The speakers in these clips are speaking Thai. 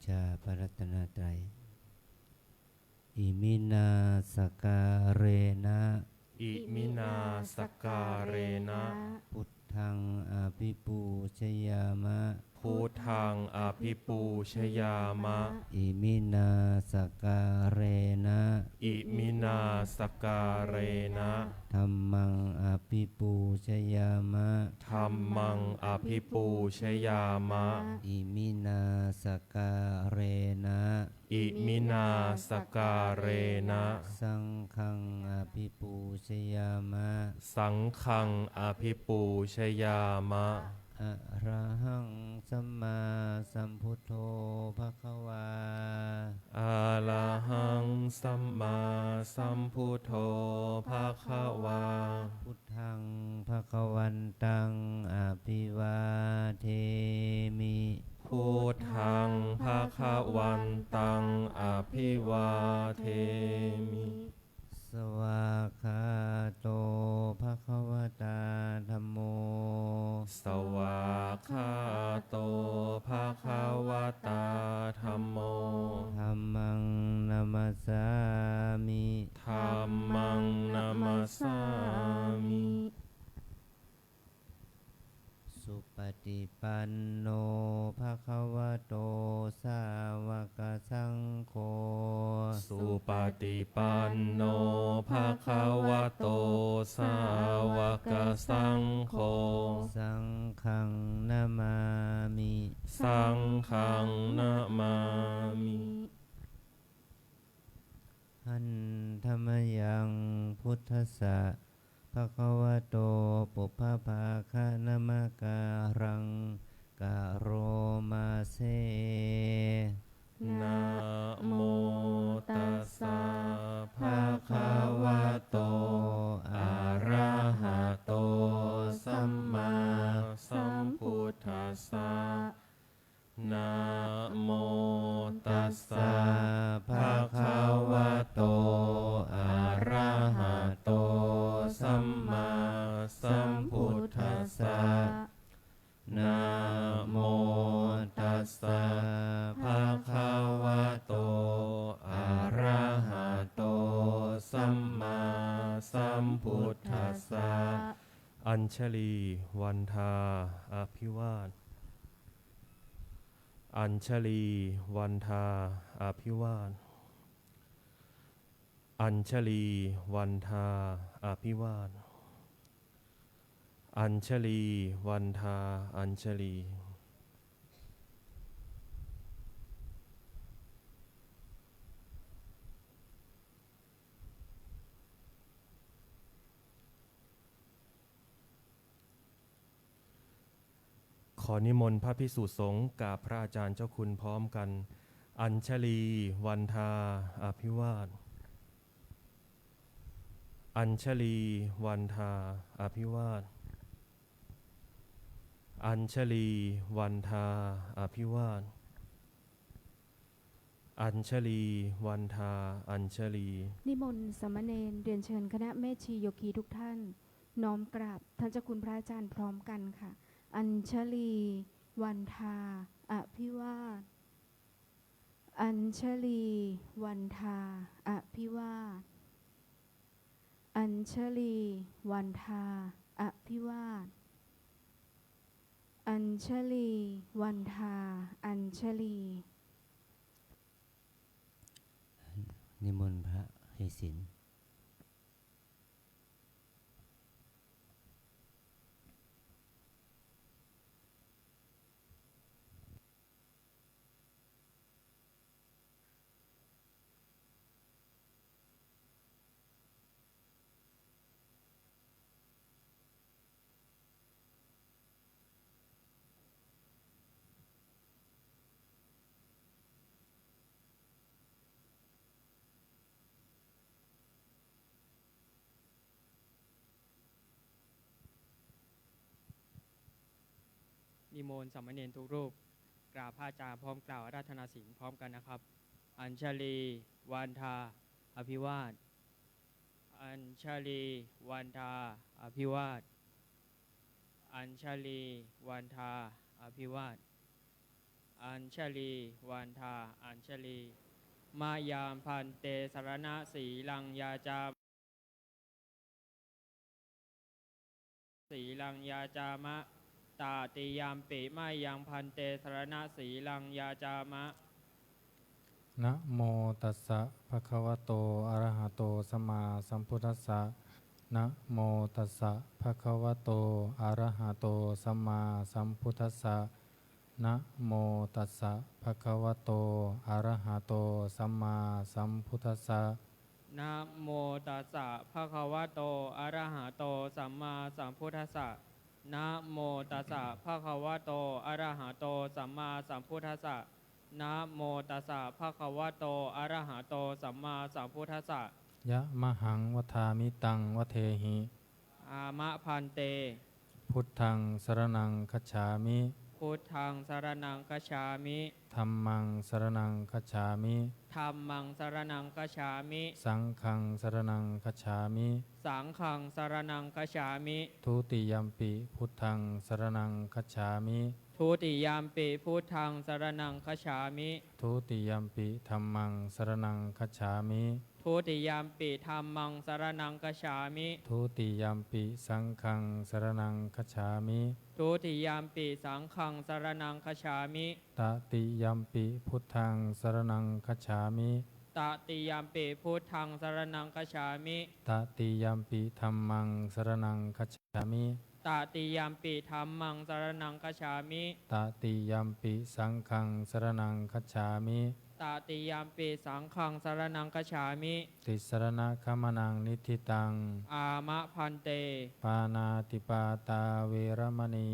ชาพระรัตนตรัยอิมินาสการเรนะอิมินาสการเรนะพุทธังอภิปูชยามะพุทธังอภิปูชยามะอิมินาสการเรนะอิมินาสการเรนะธัมมังอภิปูชยามะธัมมังอภิปูชยามะอิมินาสการเรนะอิมินาสการเรนะสังฆังอภิปูชยามะสังฆังอภิปูชยามะอะระหังสัมมาสัมพุทโธภควาอะระหังสัมมาสัมพุทโธภะคะวาพุทธังภวันตังอภิวาเทมิพุทธังภะคะวันตังอภิวาเทมิสวากขาโตภควตาธัมโมสวากขาโตภะคะวตาธัมโมธัมมังนัมสสามิธัมมังนัมสสามิสุปฏิปันโนภควโตสาวกสังโฆสุปฏิปันโนภะคะวะโตสาวกสังโฆสังฆังนามามิสังฆังนะมามิหันธรรมยังพุทธัสสะภควโตปุพพาคะนมการังกะโรมาเซนะโมตัสสะภะคะวะโตอะระหะโตสัมมาสัมพุทธัสสะนะโมตัสสะภะคะวะโตอะระหะโตสัมมาสัมพุทธัสสะนะโมตัสสะภะคะวะโตอะระหะโตสัมมาสัมพุทธัสสะอัญชลีวันทาอภิวาทอัญชลีวันทาอภิวาทอัญชลีวันทาอภิวาทอัญชลีวันทาอัญชลีขอนิมนต์พระภิกษุสงฆ์กราบพระอาจารย์เจ้าคุณพร้อมกันอัญชลีวันทาอภิวาทอัญชลีวันทาอภิวาทอัญชลีวันทาอภิวาทอัญชลีวันทาอัญชลีนิมนต์สามเณรเรียนเชิญคณะแม่ชีโยคีทุกท่านน้อมกราบท่านเจ้าคุณพระอาจารย์พร้อมกันค่ะอัญชลีวันทาอภิวาทอัญชลีวันทาอภิวาทอัญชลีวันทาอภิวาทอัญชลีวันทาอัญชลีนิมนต์พระให้ศีลนิมนต์สามเณรทุกรูปกราบพระอาจารย์พร้อมกล่าวอาราธนาศีลพร้อมกันนะครับอัญชลีวันทาอภิวาทอัญชลีวันทาอภิวาทอัญชลีวันทาอภิวาท อัญชลีวันทาอัญชลีมายามพันเตสรณะสีลังยาจาสีลังยาจามะตาติยามปิมายังพันเตสรณะสีลังยาจามะ นะโมตัสสะภะคะวะโตอะระหะโตสัมมาสัมพุทธัสสะนะโมตัสสะภะคะวะโตอะระหะโตสัมมาสัมพุทธัสสะนะโมตัสสะภะคะวะโตอะระหะโตสัมมาสัมพุทธัสสะนะโมตัสสะภะคะวะโตอะระหะโตสัมมาสัมพุทธัสสะนะโมตัสสะภะคะวะโตอะระหะโตสัมมาสัมพุทธัสสะนะโมตัสสะภะคะวะโตอะระหะโตสัมมาสัมพุทธัสสะยะมะหังวทามิตังวเทหิ อามะพันเต พุทธังสรณังคัจฉามิ พุทธังสรณังคัจฉามิ ธัมมังสรณังคัจฉามิ ธัมมังสรณังคัจฉามิ สังฆังสรณังคัจฉามิ สังฆังสรณังคัจฉามิ ทุติยัมปิพุทธังสรณังคัจฉามิ ทุติยามปิพุทธังสรณังคัจฉามิ ทุติยัมปิธัมมังสรณังคัจฉามิ ทุติยามปิธัมมังสรณังคัจฉามิ ทุติยัมปิสังฆังสรณังคัจฉามิ ทุติยามปิสังฆังสรณังคัจฉามิ ตติยัมปิพุทธังสรณังคัจฉามิ ตติยามปิพุทธังสรณังคัจฉามิ ตติยัมปิธัมมังสรณังคัจฉามิ ตติยามปิธัมมังสรณังคัจฉามิ ตติยัมปิสังฆังสรณังคัจฉามิ ตติยามปิสังฆังสรณังคัจฉามิ ติสรณคัมนังนิธิตัง อามะพันเต ปานาติปาตาเวรมณี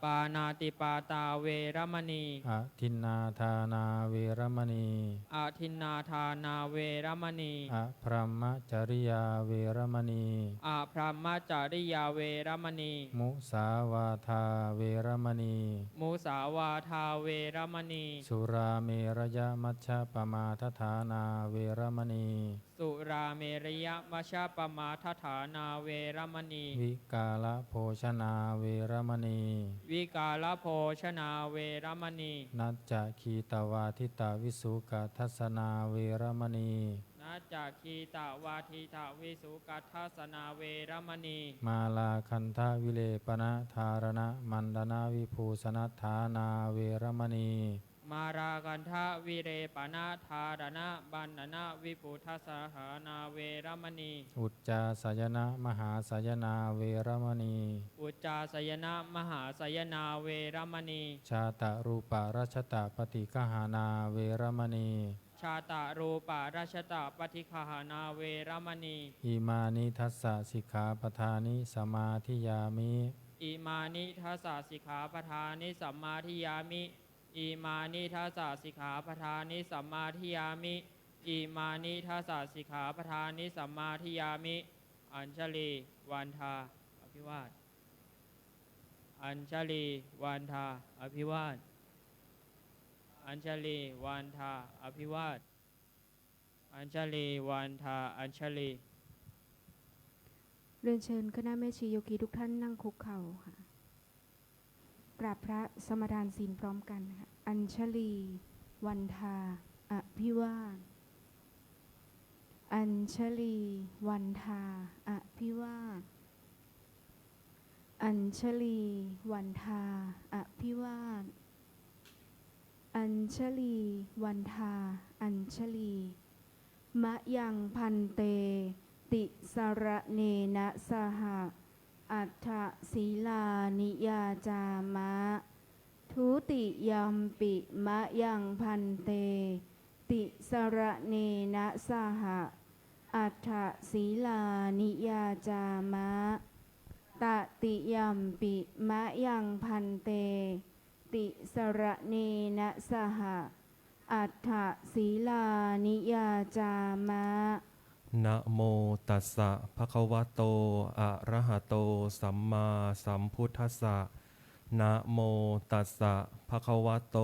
ปานาติปาตาเวรมณี อทินนาทานาเวรมณี อาทินนาทานาเวรมณี อพรหมจริยาเวรมณี อาพรหมจาริยาเวรมณี มุสาวาทาเวรมณี มุสาวาทาเวรมณี สุราเมรยมัชฌะปมาทฐานาเวรมณี สุราเมรยมัชฌปมาทฐานาเวรมณี วิกาลโภชนาเวรมณี วิกาลโภชนาเวรมณี นัจจคีตวาทิตาวิสุกทัสนาเวรมณี นาจากคีตาวาทีตาวิสุกัททัสนาเวรมณี มาลาคันทะวิเลปนะธารณะมันดนาวิภูสนัฏฐานาเวรมณี มารากันทะวิเรปนาธารณะบันนะวิปุทัสสหานาเวรมณี อุจจาสยนะมหาสยนาเวรมณี อุจจาสยนะมหาสยนาเวรมณี ชาตะรูปารัชตะปฏิกหานาเวรมณี ชาตารูปาราชตะปฏิคหานาเวรมณี อิมานิทัสสะสิกขาปทานิสมาธิยามิ อิมานิทัสสะสิกขาปทานิสัมมาทิยามิ อิมานิทัสสะสิกขาปทานิสัมมาทิยามิ อิมานิทัสสะสิกขาปทานิสัมมาทิยามิ อัญชลีวันทาอภิวาทอัญชลีวันทาอภิวาทอัญชลีวันทาอภิวาทอัญชลีวันทาอัญชลี เรียนเชิญคณะแม่ชีโยคีทุกท่านนั่งคุกเข่าค่ะกราบพระสมทานศีลพร้อมกันค่ะอัญชลีวันทาอภิวาทอัญชลีวันทาอภิวาทอัญชลีวันทาอภิวาทอัญชลีวันทาอัญชลีมะยังพันเตติสระเนนะสหะอัฏฐศีลานิยาจามะทุติยัมปิมะยังพันเตติสระเนนะสหะอัฏฐศีลานิยาจามะตติยัมปิมะยังพันเตติสระเนนะสหะอัฏฐศีลานิยาจามะ นะโมตัสสะภะคะวะโตอะระหะโตสัมมาสัมพุทธัสสะนะโมตัสสะภะคะวะโต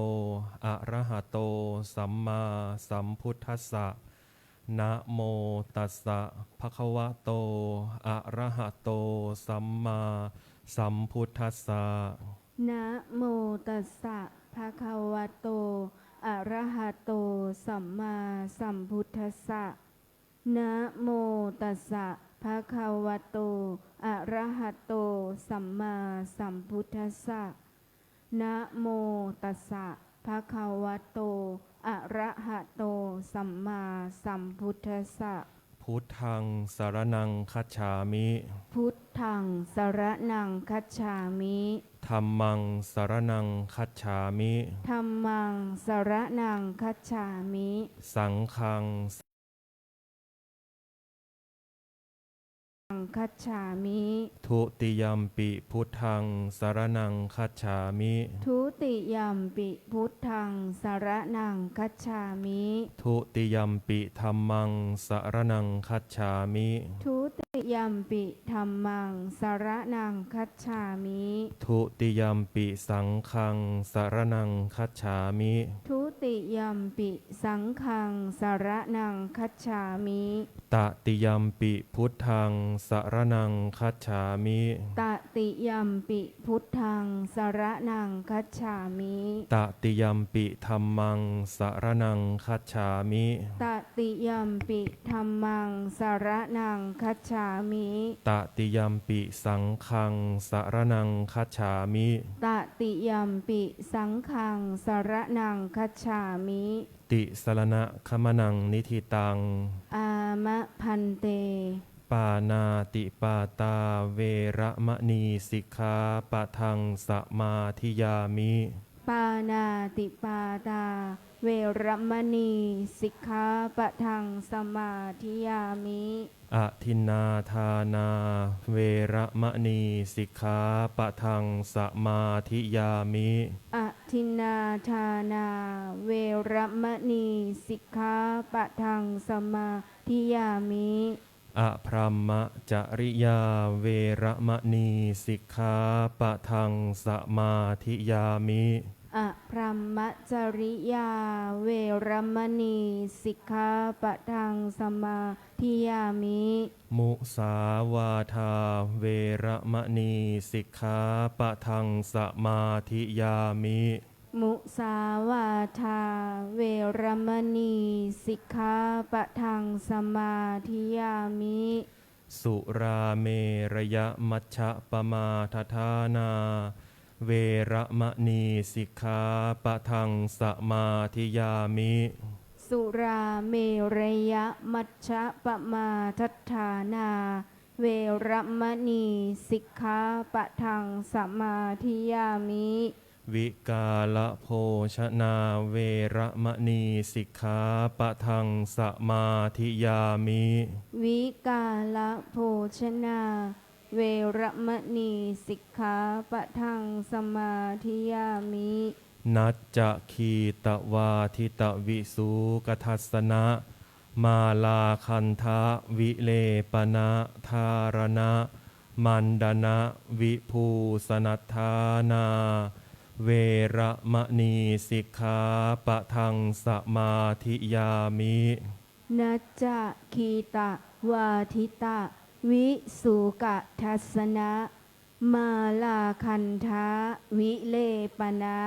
อะระหะโตสัมมาสัมพุทธัสสะนะโมตัสสะภะคะวะโตอะระหะโตสัมมาสัมพุทธัสสะ นะโมตัสสะภ ภะคะวะโตอะระหะโตสัมมาสัมพุทธัสสะนะโมตัสสะภะคะวะโตอะระหะโตสัมมาสัมพุทธัสสะนะโมตัสสะภะคะวะโตอะระหะโตสัมมาสัมพุทธัสสะ พุทธังสรณังคัจฉามิ พุทธังสรณังคัจฉามิ ธัมมังสรณังคัจฉามิ ธัมมังสรณังคัจฉามิ สังฆัง คัจฉามิ ทุติยัมปิพุทธังสรณังคัจฉามิ ทุติยัมปิพุทธังสรณังคัจฉามิ ทุติยัมปิธัมมังสรณังคัจฉามิ ทุติยัมปิธัมมังสรณังคัจฉามิ ทุติยัมปิสังฆังสรณังคัจฉามิ ทุติยัมปิสังฆังสรณังคัจฉามิ ตติยัมปิพุทธังสรณังคัจฉามิ ตติยัมปิพุทธังสรณังคัจฉามิ ตติยัมปิธัมมังสรณังคัจฉามิ ตติยัมปิธัมมังสรณังคัจฉามิ ตติยัมปิสังฆังสรณังคัจฉามิ ตติยัมปิสังฆังสรณังคัจฉามิ ติสรณะคมนังนิธิตัง อามะพันเต ปานาติปาตาเวระมะนีสิกขาปะทังสมาธิยามิ ปานาติปาตา เวรมณีสิกขาปะทังสมาธิยามิ อทินนาทานาเวระมะนีสิกขาปะทังสมาธิยามิ อทินนาทานา เวรมณีสิกขาปะทังสมาธิยามิ อพรหมจริยาเวระมะนีสิกขาปะทังสมาธิยามิ อพรหมจริยา เวรมณีสิกขาปะทังสมาธิยามิ มุสาวาทาเวระมะนีสิกขาปะทังสมาธิยามิ มุสาวาทา เวรมณีสิกขาปะทังสมาธิยามิ สุราเมระยะมัชฌะปมาทฐานาเวระมะนีสิกขาปะทังสมาธิยามิ สุราเมรยมัชฌะปมาทัฏฐานา เวรมณีสิกขาปะทังสมาธิยามิ วิกาละโภชนาเวระมะนีสิกขาปะทังสมาธิยามิ วิกาลโภชนา เวรมณีสิกขาปะทังสมาธิยามิ นัจจะคีตวาทิตวิสูกทัสสนะมาลาคันทะวิเลปนะธารณะมันดนะวิภูสนัทธานาเวระมะนีสิกขาปะทังสมาธิยามิ นัจจะคีตะวาทิตะ วิสุกทัสสนะมาลาคันทะวิเลปนะ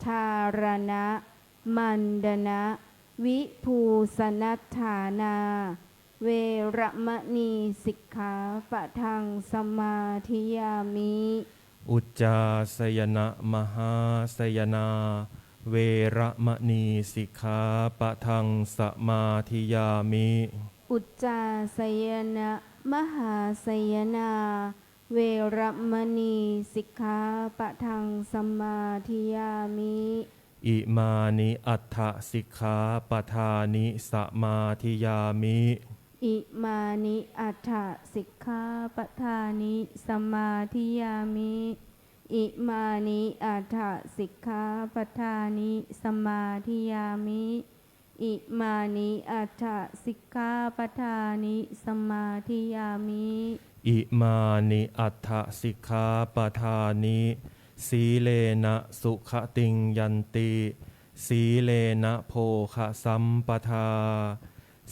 ธารณะมันดนะวิภูสนัทธานา เวระมณีสิกขาปะทังสมาธิยามิ อุจจาสยนะมหาสยนาเวระมะนีสิกขาปะทังสมาธิยามิ อุจจาสยนะมหาสยนา เวรมณีสิกขาปะทังสมาธิยามิ อิมานิอัฏฐสิกขาปทานิสมาธิยามิ อิมานิอัฏฐสิกขาปทานิสมาธิยามิ อิมานิอัฏฐสิกขาปทานิสมาธิยามิ อิมานิอัฏฐสิกขาปทานิสมาธิยามิ อิมานิอัฏฐสิกขาปทานิสีเลนะสุขติงยันติสีเลนะโภคะสัมปทา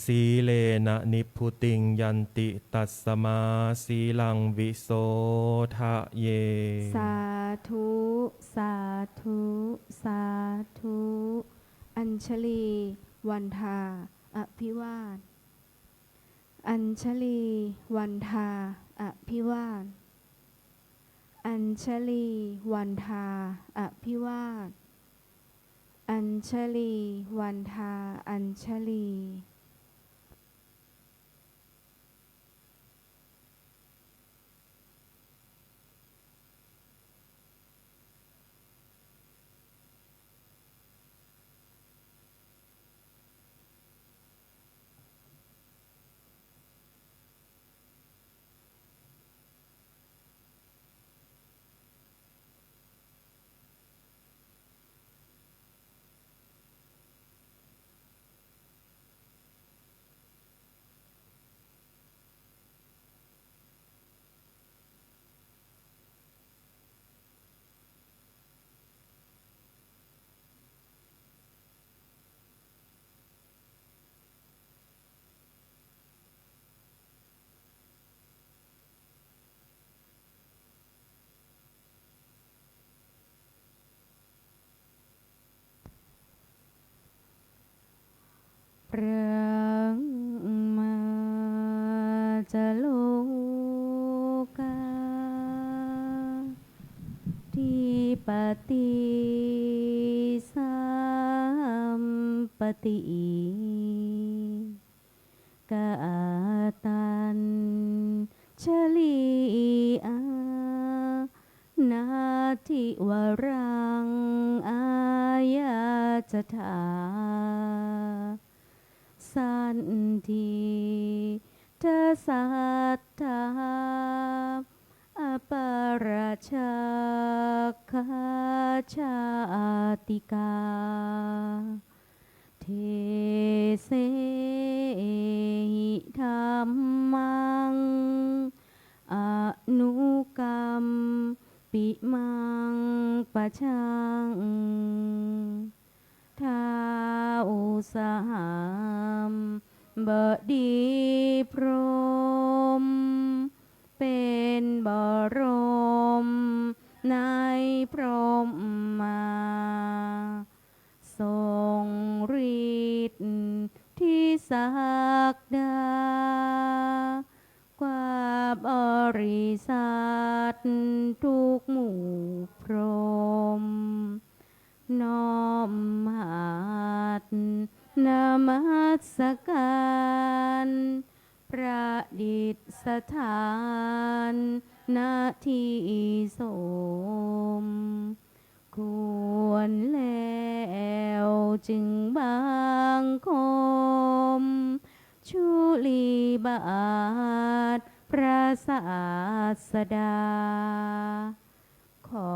สีเลนะนิพพุติงยันติตัสมาสีลังวิโสทะเย สาธุสาธุสาธุอัญชลีวันทาอภิวาทอัญชลีวันทาอภิวาทอัญชลีวันทาอภิวาทอัญชลีวันทาอัญชลีพระมาจะโลกาที่ปฏิสัมปติกาตันชลีอานาทิวรังอายาจถาสันติทสัทธาอปราชาคาชาติกาเทเสหิธรรมังอนุกรรมปิมังปะชังท้าวสหัมบดีพรหมเป็นบรมในพรหมมาทรงฤทธิ์ที่ศักดากว่าบริษัททุกหมู่พรหมน้อมหัดนมัสการประดิษฐานณที่สมควรแล้วจึงบังคมชุลีบาทพระศาสดาขอ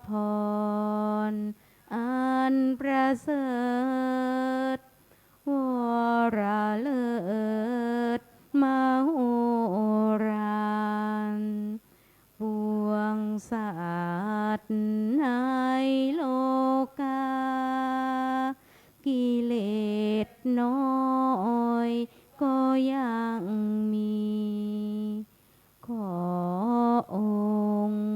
พรอันประเสริฐวราเลิศมโหฬารปวงสัตว์ในโลกากิเลสน้อยก็ยังมีขอองค์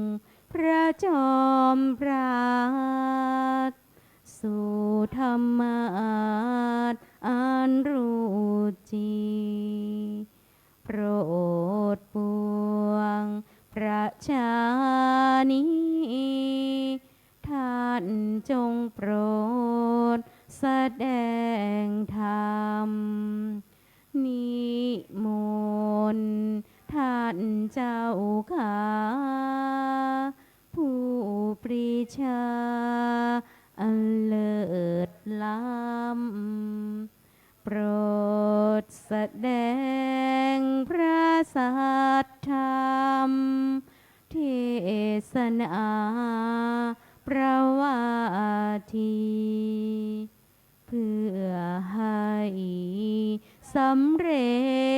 พระจอมปราดสู่ธรรมาสอันรู้จริงโปรดปวงประชานีท่านจงโปรดแสดงธรรมนิมนต์ท่านเจ้าข้าผู้ปรีชาอันเลิศล้ำโปรดแสดงพระสัทธรรมเทศนาประวาทีเพื่อให้สำเร็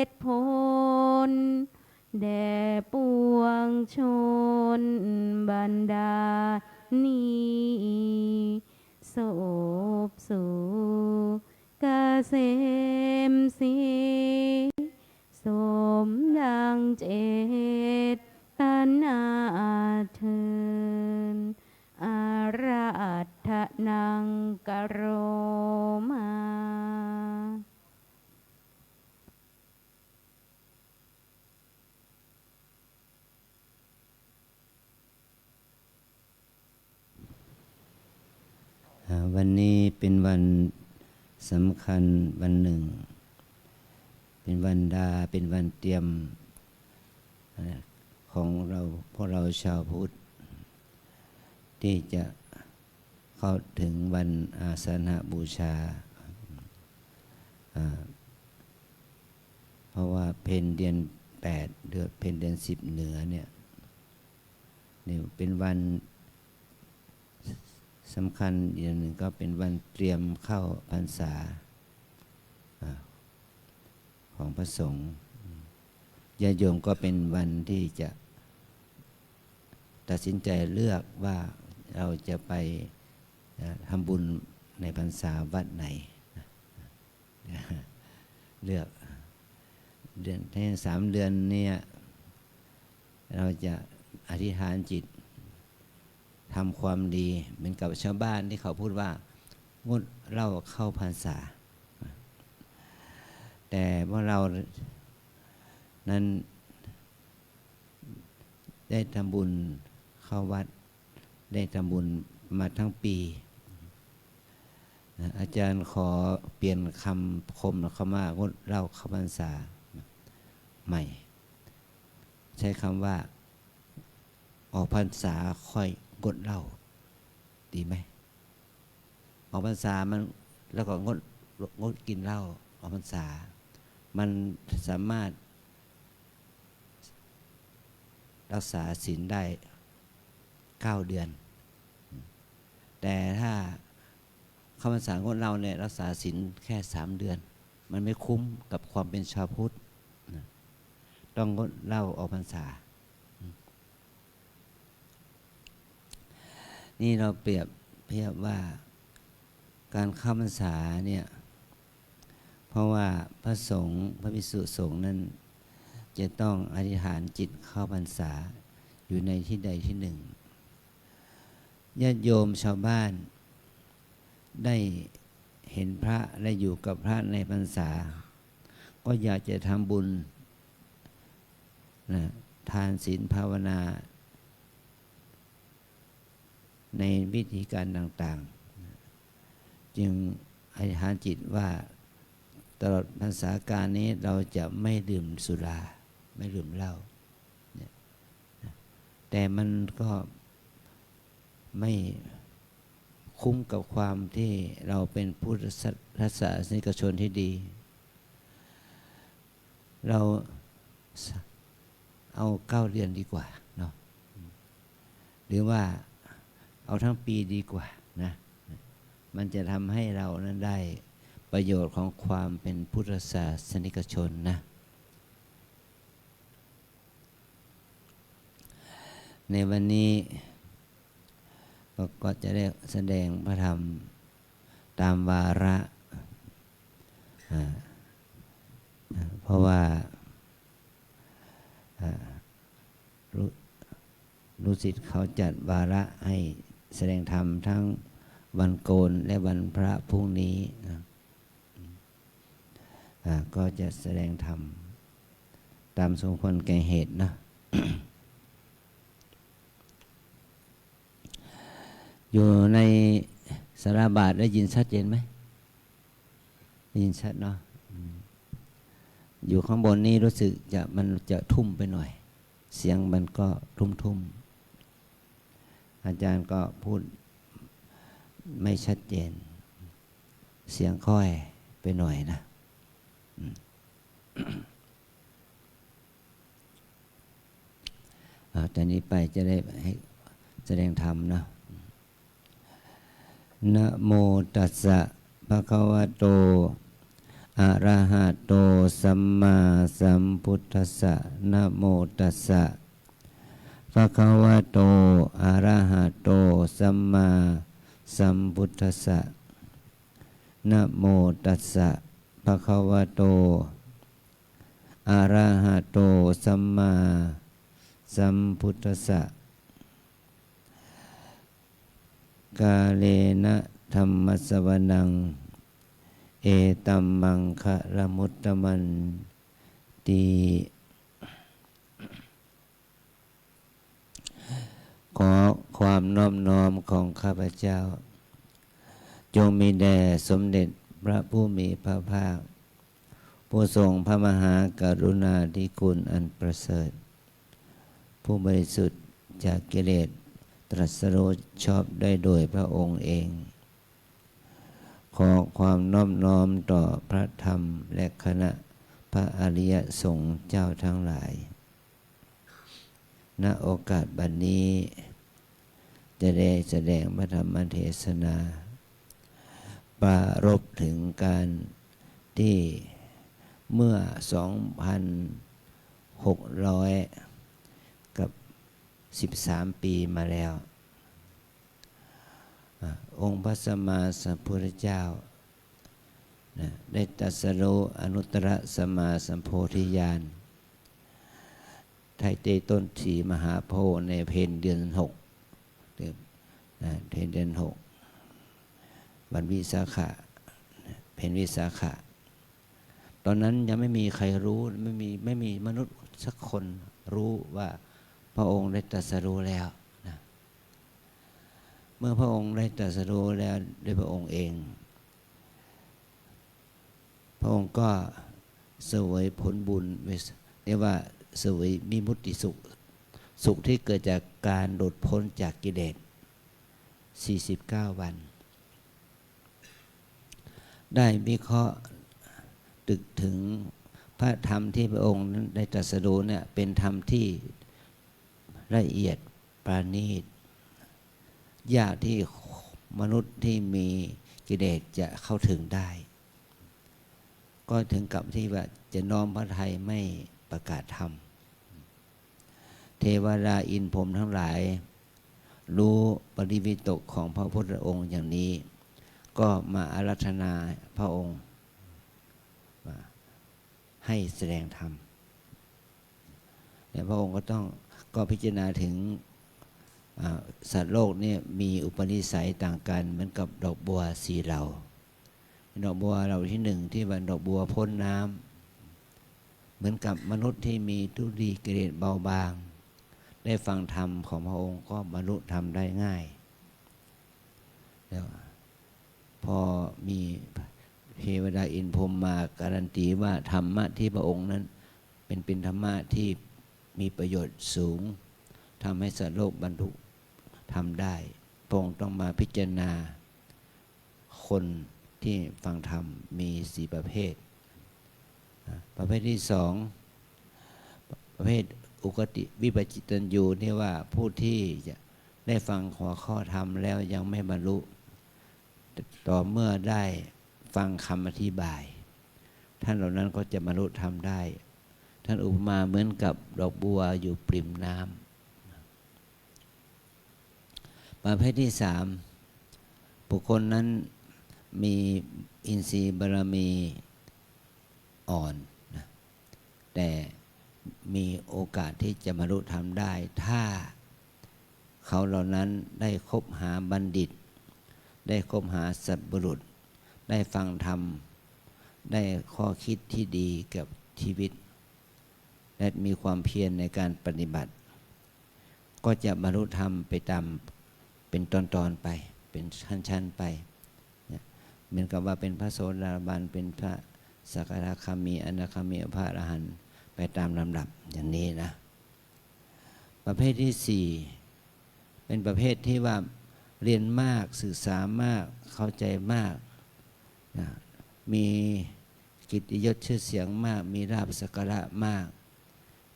จผลแด่ปวงชนบรรดานี้ศพสู่เกษม มสีสมดังเจตนาเทินอาราธนังกโรมา วันนี้เป็นวันสำคัญวันหนึ่งเป็นวันเป็นวันเตรียมของเราพวกเราชาวพุทธที่จะเข้าถึงวันอาสาฬหบูชาเพราะว่าเพ็ญเดือน8เดือนเพ็ญเดือน10เหนือเนี่ยเป็นวันสำคัญอย่างหนึ่งก็เป็นวันเตรียมเข้าพรรษาของพระสงฆ์ญาติโยมก็เป็นวันที่จะตัดสินใจเลือกว่าเราจะไปทำบุญในพรรษาวัดไหนเลือกเดือนใน3 เดือนเนี่ยเราจะอธิษฐานจิตทำความดีเหมือนกับชาวบ้านที่เขาพูดว่างดเหล้าเข้าพรรษาแต่เมื่อเรานั้นได้ทำบุญเข้าวัดได้ทำบุญมาทั้งปีอาจารย์ขอเปลี่ยนคำคมคำว่างดเหล้าเข้าพรรษาใหม่ใช้คำว่าออกพรรษาค่อยงดเหล้าดีไหมออกพรรษามันแล้วก็งดกินเหล้าออกพรรษามันสามารถรักษาศีลได้9 เดือนแต่ถ้าเข้าพรรษางดเหล้าเนี่ยรักษาศีลแค่3 เดือนมันไม่คุ้มกับความเป็นชาวพุทธต้องงดเหล้าออกพรรษานี่เราเปรียบเทียบว่าการเข้าพรรษาเนี่ยเพราะว่าพระสงฆ์พระภิกษุสงฆ์นั้นจะต้องอธิษฐานจิตเข้าพรรษาอยู่ในที่ใดที่หนึ่งญาติโยมชาวบ้านได้เห็นพระและอยู่กับพระในพรรษาก็อยากจะทำบุญนะทานศีลภาวนาในวิธีการต่างๆจึงอธิษฐานจิตว่าตลอดพรรษาการนี้เราจะไม่ดื่มสุราไม่ดื่มเหล้าแต่มันก็ไม่คุ้มกับความที่เราเป็นพุทธศาสนิกชนที่ดีเราเอา9 เดือนดีกว่าเนาะหรือว่าเอาทั้งปีดีกว่านะมันจะทำให้เรานั้นได้ประโยชน์ของความเป็นพุทธศาสนิกชนนะในวันนี้ก็จะได้แสดงพระธรรมตามวาระเพราะว่าลูกศิษย์เขาจัดวาระให้แสดงธรรมทั้งวันโกนและวันพระพรุ่งนี้ก็จะแสดงธรรมตามสมควรแก่เหตุนะ อยู่ในสาราบาทได้ยินชัดเจนไหมได้ยินชัดเนาะอยู่ข้างบนนี้รู้สึกมันจะทุ่มไปหน่อยเสียงมันก็ทุ่มอาจารย์ก็พูดไม่ชัดเจนเสียงค่อยไปหน่อยนะตอนนี้ไปจะได้ให้แสดงธรรมนะนะโมตัสสะภะคะวะโตอะระหะโตสัมมาสัมพุทธัสสะนะโมตัสสะภะคะวะโตอะระหะโตสัมมาสัมพุทธัสสะนะโมตัสสะภ ภะคะวะโตอะระหะโตสัมมาสัมพุทธัสสะกาเลนะธัมมัสสวนังเอตัมมังคะละมุตตมันติขอความนอบน้อมของข้าพเจ้าจงมีแด่สมเด็จพระผู้มีพระภาคผู้ทรงพระมหากรุณาธิคุณอันประเสริฐผู้บริสุทธิ์จากกิเลสตรัสรู้ชอบได้โดยพระองค์เองขอความนอบน้อมต่อพระธรรมและคณะพระอริยสงฆ์เจ้าทั้งหลายณโอกาสบัดนี้จะได้แสดงพระธรรมเทศนาปรารภถึงการที่เมื่อ 2,600 กับ 13 ปีมาแล้วองค์พระสัมมาสัมพุทธเจ้าได้ตรัสรู้อนุตตรสัมมาสัมโพธิญาณไทยเตต้นสีมหาโพธิ์ในเพ็ญเดือน 6เพ็ญเดือน 6 วันวิสาขะเพ็ญวิสาขะตอนนั้นยังไม่มีใครรู้ไม่มีมนุษย์สักคนรู้ว่าพระองค์ได้ตรัสรู้แล้วนะเมื่อพระองค์ได้ตรัสรู้แล้วด้วยพระองค์เองพระองค์ก็เสวยผลบุญเรียกว่าเสวยมิมุตติสุขสุขที่เกิดจากการหลุดพ้นจากกิเลส49 วันได้วิเคราะห์ตึกถึงพระธรรมที่พระองค์นั้นได้ตรัสรู้เนี่ยเป็นธรรมที่ละเอียดปราณีตยากที่มนุษย์ที่มีกิเลสจะเข้าถึงได้ก็ถึงกับที่ว่าจะน้อมพระทัยไม่ประกาศธรรมเทวดาอินพรหมทั้งหลายรู้ปริวิตกของพระพุทธองค์อย่างนี้ก็มาอาราธนาพระองค์ให้แสดงธรรมพระองค์ก็พิจารณาถึงสัตว์โลกนี่มีอุปนิสัยต่างกันเหมือนกับดอกบัว4 เหล่าดอกบัวเหล่าที่ 1ที่ว่าดอกบัวพ้นน้ำเหมือนกับมนุษย์ที่มีทุลีกิเลสเบาบางได้ฟังธรรมของพระองค์ก็บรรลุธรรมได้ง่ายแล้วพอมีเทวดาอินพรหมมาการันตีว่าธรรมะที่พระองค์นั้นเป็นธรรมะที่มีประโยชน์สูงทำให้สัตว์โลกบรรลุทำได้พระองค์ต้องมาพิจารณาคนที่ฟังธรรมมี4 ประเภทประเภทที่ 2ประเภทอุกติวิปจิตัญญูที่ว่าผู้ที่จะได้ฟังหัวข้อธรรมแล้วยังไม่บรรลุต่อเมื่อได้ฟังคำอธิบายท่านเหล่านั้นก็จะบรรลุธรรมได้ท่านอุปมาเหมือนกับดอกบัวอยู่ปริ่มน้ำประเภทที่ 3บุคคลนั้นมีอินทรีย์บารมีอ่อนนะแต่มีโอกาสที่จะบรรลุธรรมได้ถ้าเขาเหล่านั้นได้คบหาบัณฑิตได้คบหาสัตบุรุษได้ฟังธรรมได้ข้อคิดที่ดีกับชีวิตและมีความเพียรในการปฏิบัติก็จะบรรลุธรรมไปตามเป็นตอนๆไปเป็นชั้นๆไปเหมือนกับว่าเป็นพระโสดาบันเป็นพระสกทาคามีอนาคามีพระอรหันต์ไปตามลำดับอย่างนี้นะประเภทที่ 4เป็นประเภทที่ว่าเรียนมากศึกษามากเข้าใจมากนะมีกิตติยศชื่อเสียงมากมีลาภสักการะมาก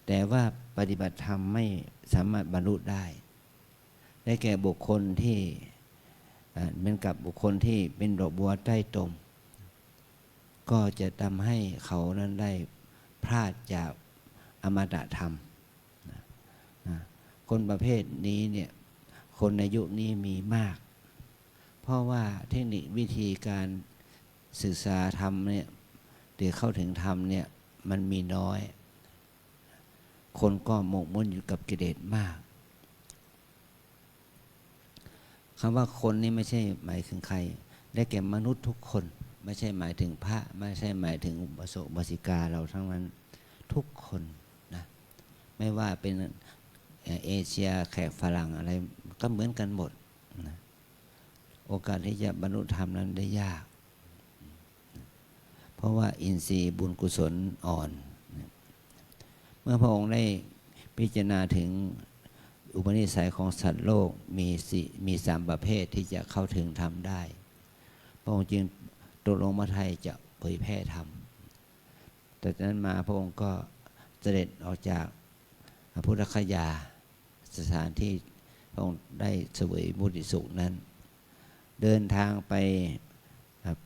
แต่ว่าปฏิบัติธรรมไม่สามารถบรรลุได้แก่บุคคลที่เหมือนกับบุคคลที่เป็นดอกบัวใต้ตมก็จะทำให้เขานั้นได้พลาดจากอมตะธรรมคนประเภทนี้เนี่ยคนในยุคนี้มีมากเพราะว่าเทคนิควิธีการศึกษาธรรมเนี่ย ที่เข้าถึงธรรมเนี่ยมันมีน้อย คนก็หมกมุ่นอยู่กับกิเลสมากคำว่าคนนี่ไม่ใช่หมายถึงใครได้แก่มนุษย์ทุกคนไม่ใช่หมายถึงพระไม่ใช่หมายถึงอุบาสกอุบาสิกาเราทั้งนั้นทุกคนนะไม่ว่าเป็นเอเชียแขกฝรั่งอะไรก็เหมือนกันหมดนะโอกาสที่จะบรรลุธรรมนั้นได้ยากเพราะว่าอินทรีย์บุญกุศลอ่อนเมื่อพระองค์ได้พิจารณาถึงอุปนิสัยของสัตว์โลกมี3ประเภทที่จะเข้าถึงธรรมได้พระองค์จึงตกลงมาไทยจะเผยแพร่ธรรมแต่จากนั้นมาพระองค์ก็เสด็จออกจากพุทธคยาสถานที่พระองค์ได้เสวยมุติสุขนั้นเดินทางไป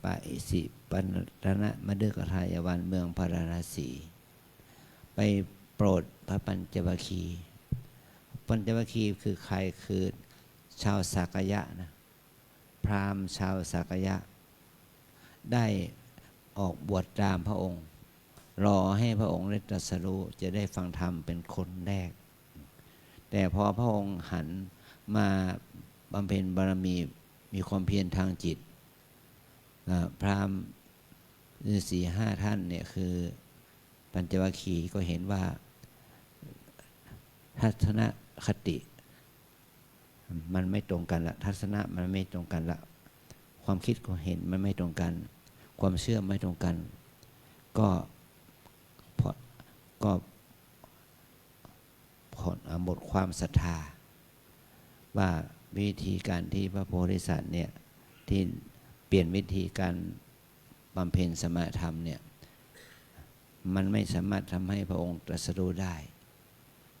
ปะอิสิปตนะมฤคทายวันเมืองพาราณสีไปโปรดพระปัญจวัคคีย์ปัญจวัคคีย์คือใครคือชาวสากยะนะพราหมณ์ชาวสากยะได้ออกบวชตามพระองค์รอให้พระองค์ได้ตรัสรู้จะได้ฟังธรรมเป็นคนแรกแต่พอพระองค์หันมาบำเพ็ญบารมีความเพียรทางจิตพราหมณ์ฤาษี5 ท่านเนี่ยคือปัญจวัคคีย์ก็เห็นว่าทัศนคติมันไม่ตรงกันละทัศนะมันไม่ตรงกันละความคิดก็เห็นมันไม่ตรงกันความเชื่อไม่ตรงกันก็หมดความศรัทธาว่าวิธีการที่พระโพธิสัตว์เนี่ยที่เปลี่ยนวิธีการบำเพ็ญสมถธรรมเนี่ยมันไม่สามารถทำให้พระองค์ตรัสรู้ได้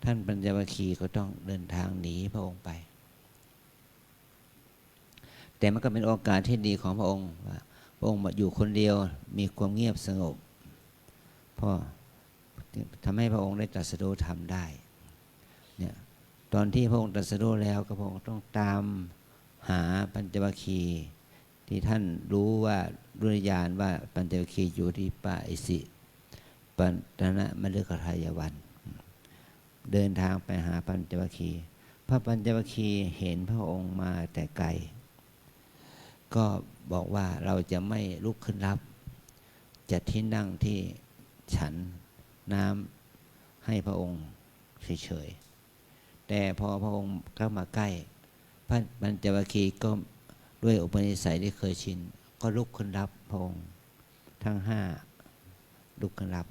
ท่านปัญจวัคคีย์ก็ต้องเดินทางหนีพระองค์ไปแต่มันก็เป็นโอกาสที่ดีของพระองค์ว่าพระองค์อยู่คนเดียวมีความเงียบสงบพอทำให้พระองค์ได้ตรัสรู้ธรรมได้เนี่ยตอนที่พระองค์ตรัสรู้แล้วก็พระองค์ต้องตามหาปัญจวัคคีย์ที่ท่านรู้ว่าด้วยญาณว่าปัญจวัคคีย์อยู่ที่ป่าอิสิปตนะมฤคทายวันเดินทางไปหาปัญจวัคคีย์พระปัญจวัคคีย์เห็นพระองค์มาแต่ไกลก็บอกว่าเราจะไม่ลุกขึ้นรับจะที่นั่งที่ฉันน้ำให้พระองค์เฉยๆแต่พอพระองค์เข้ามาใกล้พระปัญจวัคคีย์ก็ด้วยอุปนิสัยที่เคยชินก็ลุกขึ้นรับพระองค์ทั้ง5ลุกขึ้นรับ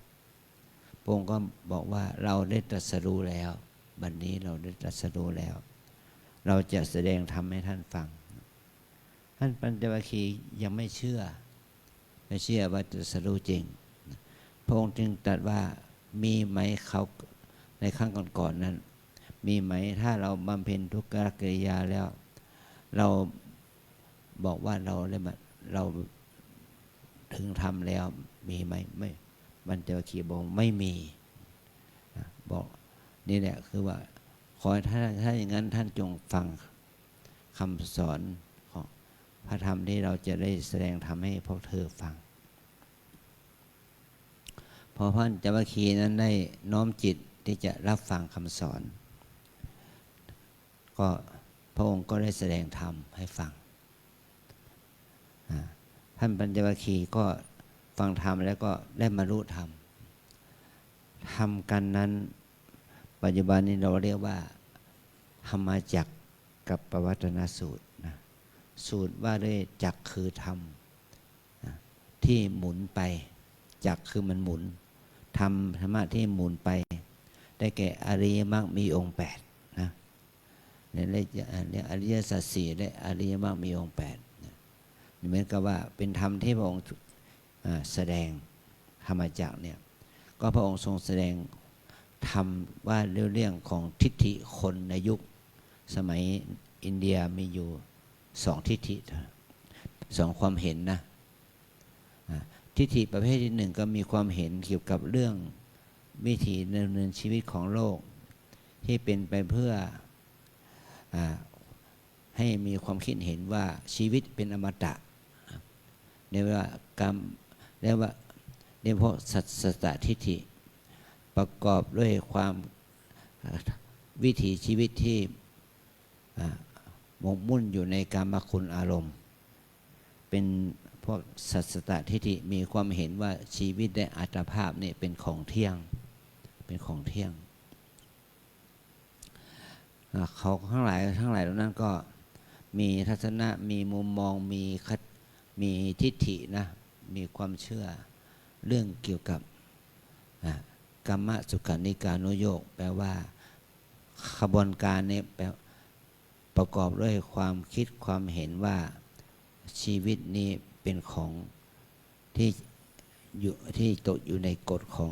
พระองค์ก็บอกว่าเราได้ตรัสรู้แล้วบัดนี้เราได้ตรัสรู้แล้วเราจะแสดงธรรมให้ท่านฟังท่านปัญจวัคคีย์ยังไม่เชื่อว่าตรัสรู้จริงพระองค์จึงตรัสว่ามีไหมเขาในครั้งก่อนๆนั้นมีไหมถ้าเราบำเพ็ญทุกขกิริยาแล้วเราบอกว่าเราถึงธรรมแล้วมีไหมไม่ปัญจวัคคีย์บอกไม่มีบอกนี่แหละคือว่าขอถ้าอย่างนั้นท่านจงฟังคำสอนของพระธรรมที่เราจะได้แสดงธรรมให้พวกเธอฟังพอพระปัญจวัคคีย์นั้นได้น้อมจิตที่จะรับฟังคำสอนก็พระองค์ก็ได้แสดงธรรมให้ฟังท่านปัญจวัคคีย์ก็ฟังธรรมแล้วก็ได้บรรลุธรรมทำกันนั้นปัจจุบันนี้เราเรียกว่าธรรมจักรกับปวัตตนสูตรนะสูตรว่าด้วยจักรคือธรรมที่หมุนไปจักรคือมันหมุนธรรมะที่หมุนไปได้แก่อริยมรรคมีองค์8นะเนี่ยเรียกอริยสัจ4และอริยมรรคมีองค์8เหมือนกับว่าเป็นธรรมที่พระองค์แสดงธรรมจักรเนี่ยก็พระองค์ทรงแสดงธรรมว่าเรื่องของทิฏฐิคนในยุคสมัยอินเดียมีอยู่2ทิฏฐิ2ความเห็นนะทิฏฐิประเภทที่1ก็มีความเห็นเกี่ยวกับเรื่องวิถีดำเนินชีวิตของโลกที่เป็นไปเพื่อให้มีความคิดเห็นว่าชีวิตเป็นอมตะเรียกว่า เรียกพวกสัสตทิฏฐิประกอบด้วยความวิถีชีวิตที่หมกมุ่นอยู่ในกามคุณอารมณ์เป็นพวกสัสตทิฏฐิมีความเห็นว่าชีวิตและอัตภาพเนี่ยเป็นของเที่ยงเป็นของเที่ยงเขาทั้งหลายเหล่านั้นก็มีทัศนะมีมุมมองมีทิฏฐินะมีความเชื่อเรื่องเกี่ยวกับกัมมสุขานิการนุโยคแปลว่าขบวนการนี้ประกอบด้วยความคิดความเห็นว่าชีวิตนี้เป็นของที่ตกอยู่ในกฎของ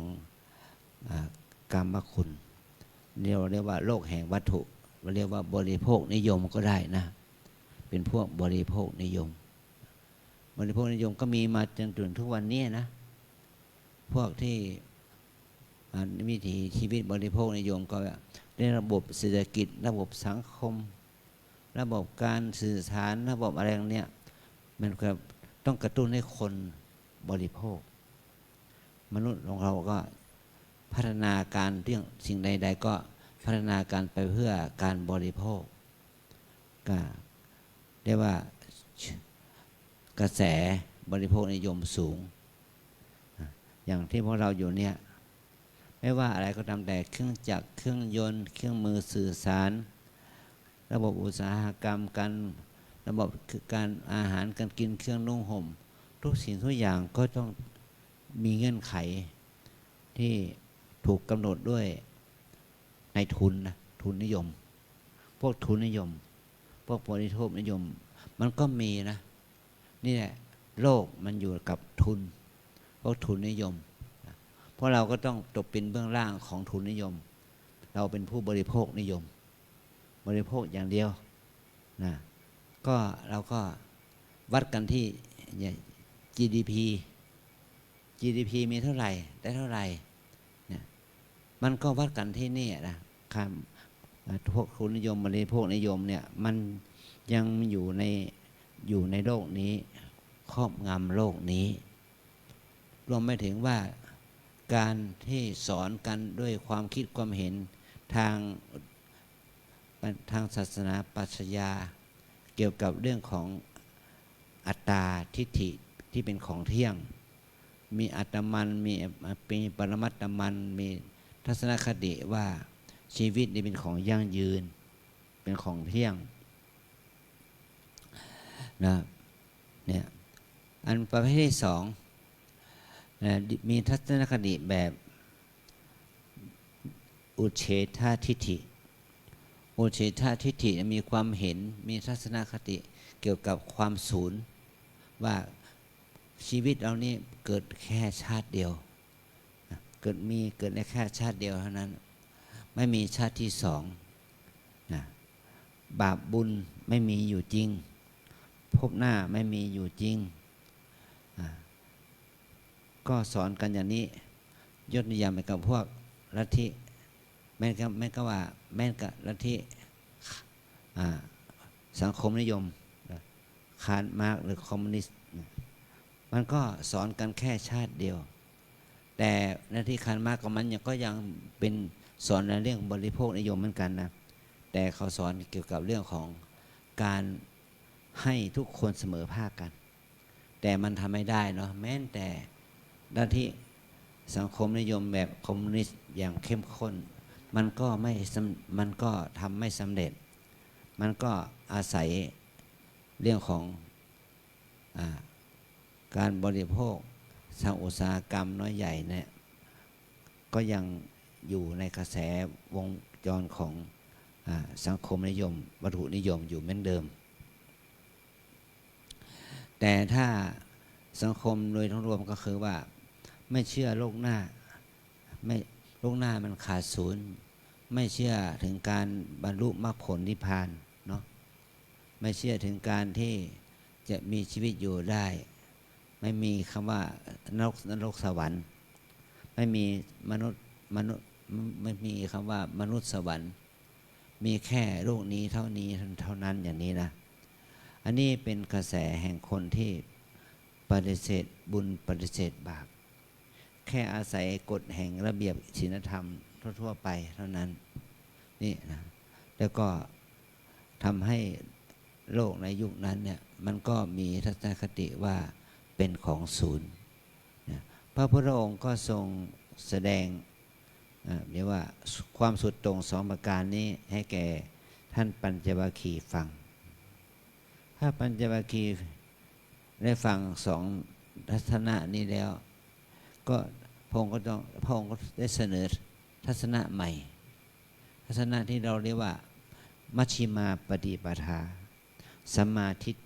กามคุณเรียกว่าโลกแห่งวัตถุเรียกว่าบริโภคนิยมก็ได้นะเป็นพวกบริโภคนิยมก็มีมาจนถึงทุกวันนี้นะพวกที่วิถีชีวิตบริโภคนิยมก็ในระบบเศรษฐกิจระบบสังคมระบบการสื่อสารระบบอะไรอย่างเนี้ยมันก็ต้องกระตุ้นให้คนบริโภคมนุษย์ของเราก็พัฒนาการเรื่องสิ่งใดๆก็พัฒนาการไปเพื่อการบริโภคก็เรียกว่ากระแสบริโภคนิยมสูงอย่างที่พวกเราอยู่เนี่ยไม่ว่าอะไรก็ตามแต่เครื่องจักรเครื่องยนต์เครื่องมือสื่อสารระบบอุตสาหกรรมการระบบการอาหารการกินเครื่องนุ่งห่มทุกสิ่งทุกอย่างก็ต้องมีเงื่อนไขที่ถูกกำหนดด้วยในทุนนะทุนนิยมพวกทุนนิยมพวกบริโภคนิยมมันก็มีนะนี่แหละโลกมันอยู่กับทุนพวกทุนนิยมเพราะเราก็ต้องตกเป็นเบื้องล่างของทุนนิยมเราเป็นผู้บริโภคนิยมบริโภคอย่างเดียวนะก็เราก็วัดกันที่ GDP มีเท่าไหร่ได้เท่าไหร่เนี่ยมันก็วัดกันที่นี่นะพวกทุนนิยมบริโภคนิยมเนี่ยมันยังอยู่ในโลกนี้ครอบงำโลกนี้รวมไปถึงว่าการที่สอนกันด้วยความคิดความเห็นทางศาสนาปรัชญาเกี่ยวกับเรื่องของอัตตาทิฏฐิที่เป็นของเที่ยงมีอัตมันมีปรมัตตมันมีทัศนคติว่าชีวิตนี้เป็นของยั่งยืนเป็นของเที่ยงนะเนี่ยอันประเภทที่สองมีทัศนคติแบบอุเฉททิฏฐิอุเฉททิฏฐิมีความเห็นมีทัศนคติเกี่ยวกับความสูญว่าชีวิตเรานี่เกิดแค่ชาติเดียวเกิดในแค่ชาติเดียวเท่านั้นไม่มีชาติที่สองนะบาปบุญไม่มีอยู่จริงภพหน้าไม่มีอยู่จริงก็สอนกันอย่างนี้ยกตัวอย่างไปกับพวกลัทธิแม่นก็ว่าแม่นกับลัทธิสังคมนิยมคาร์ลมาร์กซ์หรือคอมมิวนิสต์มันก็สอนกันแค่ชาติเดียวแต่ลัทธิคาร์ลมาร์กซ์ของมันก็ยังเป็นสอนในเรื่องบริโภคนิยมเหมือนกันนะแต่เขาสอนเกี่ยวกับเรื่องของการให้ทุกคนเสมอภาคกันแต่มันทำไม่ได้เนาะแม้แต่ลัทธิสังคมนิยมแบบคอมมิวนิสต์อย่างเข้มข้นมันก็ทำไม่สำเร็จมันก็อาศัยเรื่องของการบริโภคทางอุตสาหกรรมน้อยใหญ่เนี่ยก็ยังอยู่ในกระแสวงจรของสังคมนิยมวัตถุนิยมอยู่เหมือนเดิมแต่ถ้าสังคมโดยทั้งรวมก็คือว่าไม่เชื่อโลกหน้าโลกหน้ามันขาดศูนย์ไม่เชื่อถึงการบรรลุมรรคผลนิพพานเนาะไม่เชื่อถึงการที่จะมีชีวิตอยู่ได้ไม่มีคำว่านรกสวรรค์ไม่มีมนุษย์ไม่มีคำว่ามนุษย์สวรรค์มีแค่โลกนี้เท่านั้นอย่างนี้นะอันนี้เป็นกระแสแห่งคนที่ปฏิเสธบุญปฏิเสธบาป แค่อาศัยกฎแห่งระเบียบศีลธรรมทั่วๆไปเท่านั้นนี่นะแล้วก็ทำให้โลกในยุคนั้นเนี่ยมันก็มีทัศนคติว่าเป็นของศูนย์นะพระพุทธองค์ก็ทรงแสดงเรียกว่าความสุดโต่งสองประการนี้ให้แก่ท่านปัญจวัคคีย์ฟังถ้าปัญจวัคคีย์ได้ฟังสองทัศนะนี้แล้วก็พระองค์ก็ได้เสนอทัศนะใหม่ทัศนะที่เราเรียกว่ามัชฌิมาปฏิปทาสัมมาทิฏฐิ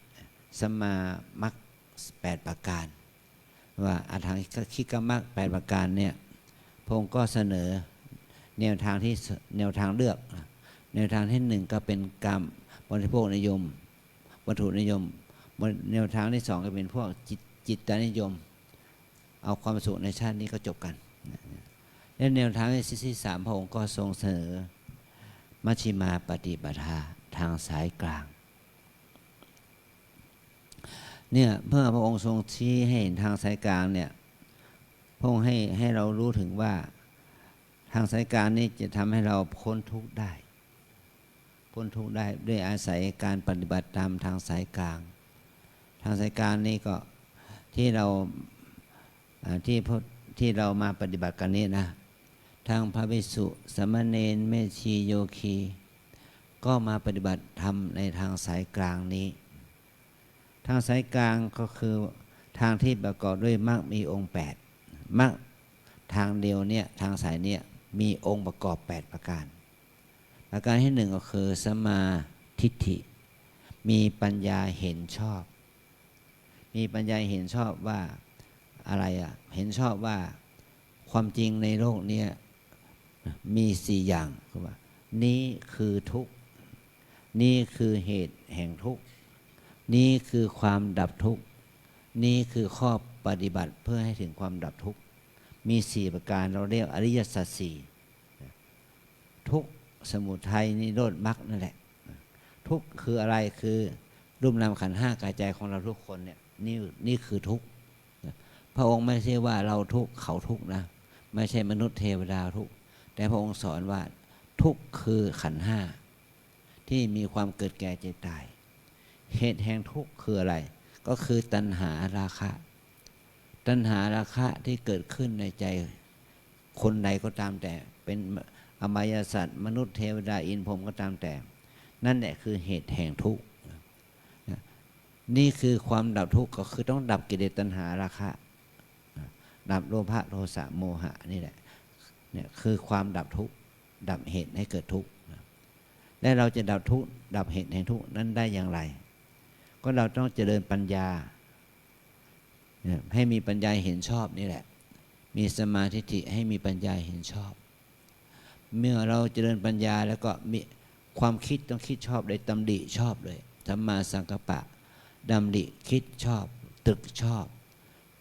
สัมมามัค8ประการว่าอาถังคิกมัค8ประการเนี่ยพระองค์ก็เสนอแนวทางเลือกแนวทางที่ 1ก็เป็นกรรมบริโภคนิยมวัตถุนิยมแนวทางที่ 2ก็เป็นพวกจิตตนิยมเอาความสุขในชาตินี้ก็จบกันและแนวทางที่ 3พระองค์ก็ทรงเสนอมัชฌิมาปฏิปทาทางสายกลางเนี่ยเมื่อพระองค์ทรงชี้ให้เห็นทางสายกลางเนี่ยพระองค์ให้เรารู้ถึงว่าทางสายกลางนี้จะทำให้เราพ้นทุกข์ได้ด้วยอาศัยการปฏิบัติตามทางสายกลางทางสายกลางนี่ก็ที่เรามาปฏิบัติกันนี้นะทางพระภิกษุสามเณรแม่ชีโยคีก็มาปฏิบัติธรรมในทางสายกลางนี้ทางสายกลางก็คือทางที่ประกอบด้วยมรรคมีองค์8มรรคทางเดียวเนี่ยทางสายเนี่ยมีองค์ประกอบ8ประการประการที่ 1ก็คือสัมมาทิฏฐิมีปัญญาเห็นชอบมีปัญญาเห็นชอบว่าอะไรเห็นชอบว่าความจริงในโลกนี้มี4อย่างคือว่านี้คือทุกข์นี่คือเหตุแห่งทุกข์นี่คือความดับทุกข์นี่คือข้อปฏิบัติเพื่อให้ถึงความดับทุกข์มี4ประการเราเรียกอริยสัจ4ทุกข์สมุทัยนิโรธมรรคนั่นแหละทุกข์คืออะไรคือรูปนามขันธ์5กายใจของเราทุกคนเนี่ยนี่คือทุกข์พระองค์ไม่ใช่ว่าเราทุกข์เขาทุกข์นะไม่ใช่มนุษย์เทวดาทุกข์แต่พระองค์สอนว่าทุกข์คือขันธ์5ที่มีความเกิดแก่เจ็บตายเหตุแห่งทุกข์คืออะไรก็คือตัณหาราคะที่เกิดขึ้นในใจคนใดก็ตามแต่เป็นอมายสัตว์มนุษย์เทวดาอินทร์พรหมก็ตามแต่นั่นแหละคือเหตุแห่งทุกข์นี่คือความดับทุกข์ก็คือต้องดับกิเลสตัณหาราคะดับโลภะโทสะโมหะนี่แหละเนี่ยคือความดับทุกข์ดับเหตุให้เกิดทุกข์และเราจะดับทุกข์ดับเหตุแห่งทุกข์นั้นได้อย่างไรก็เราต้องเจริญปัญญาให้มีปัญญาเห็นชอบนี่แหละมีสมาธิให้มีปัญญาเห็นชอบเมื่อเราเจริญปัญญาแล้วก็มีความคิดต้องคิดชอบเลยดำริชอบเลยสัมมาสังกัปปะดำริคิดชอบตรึกชอบ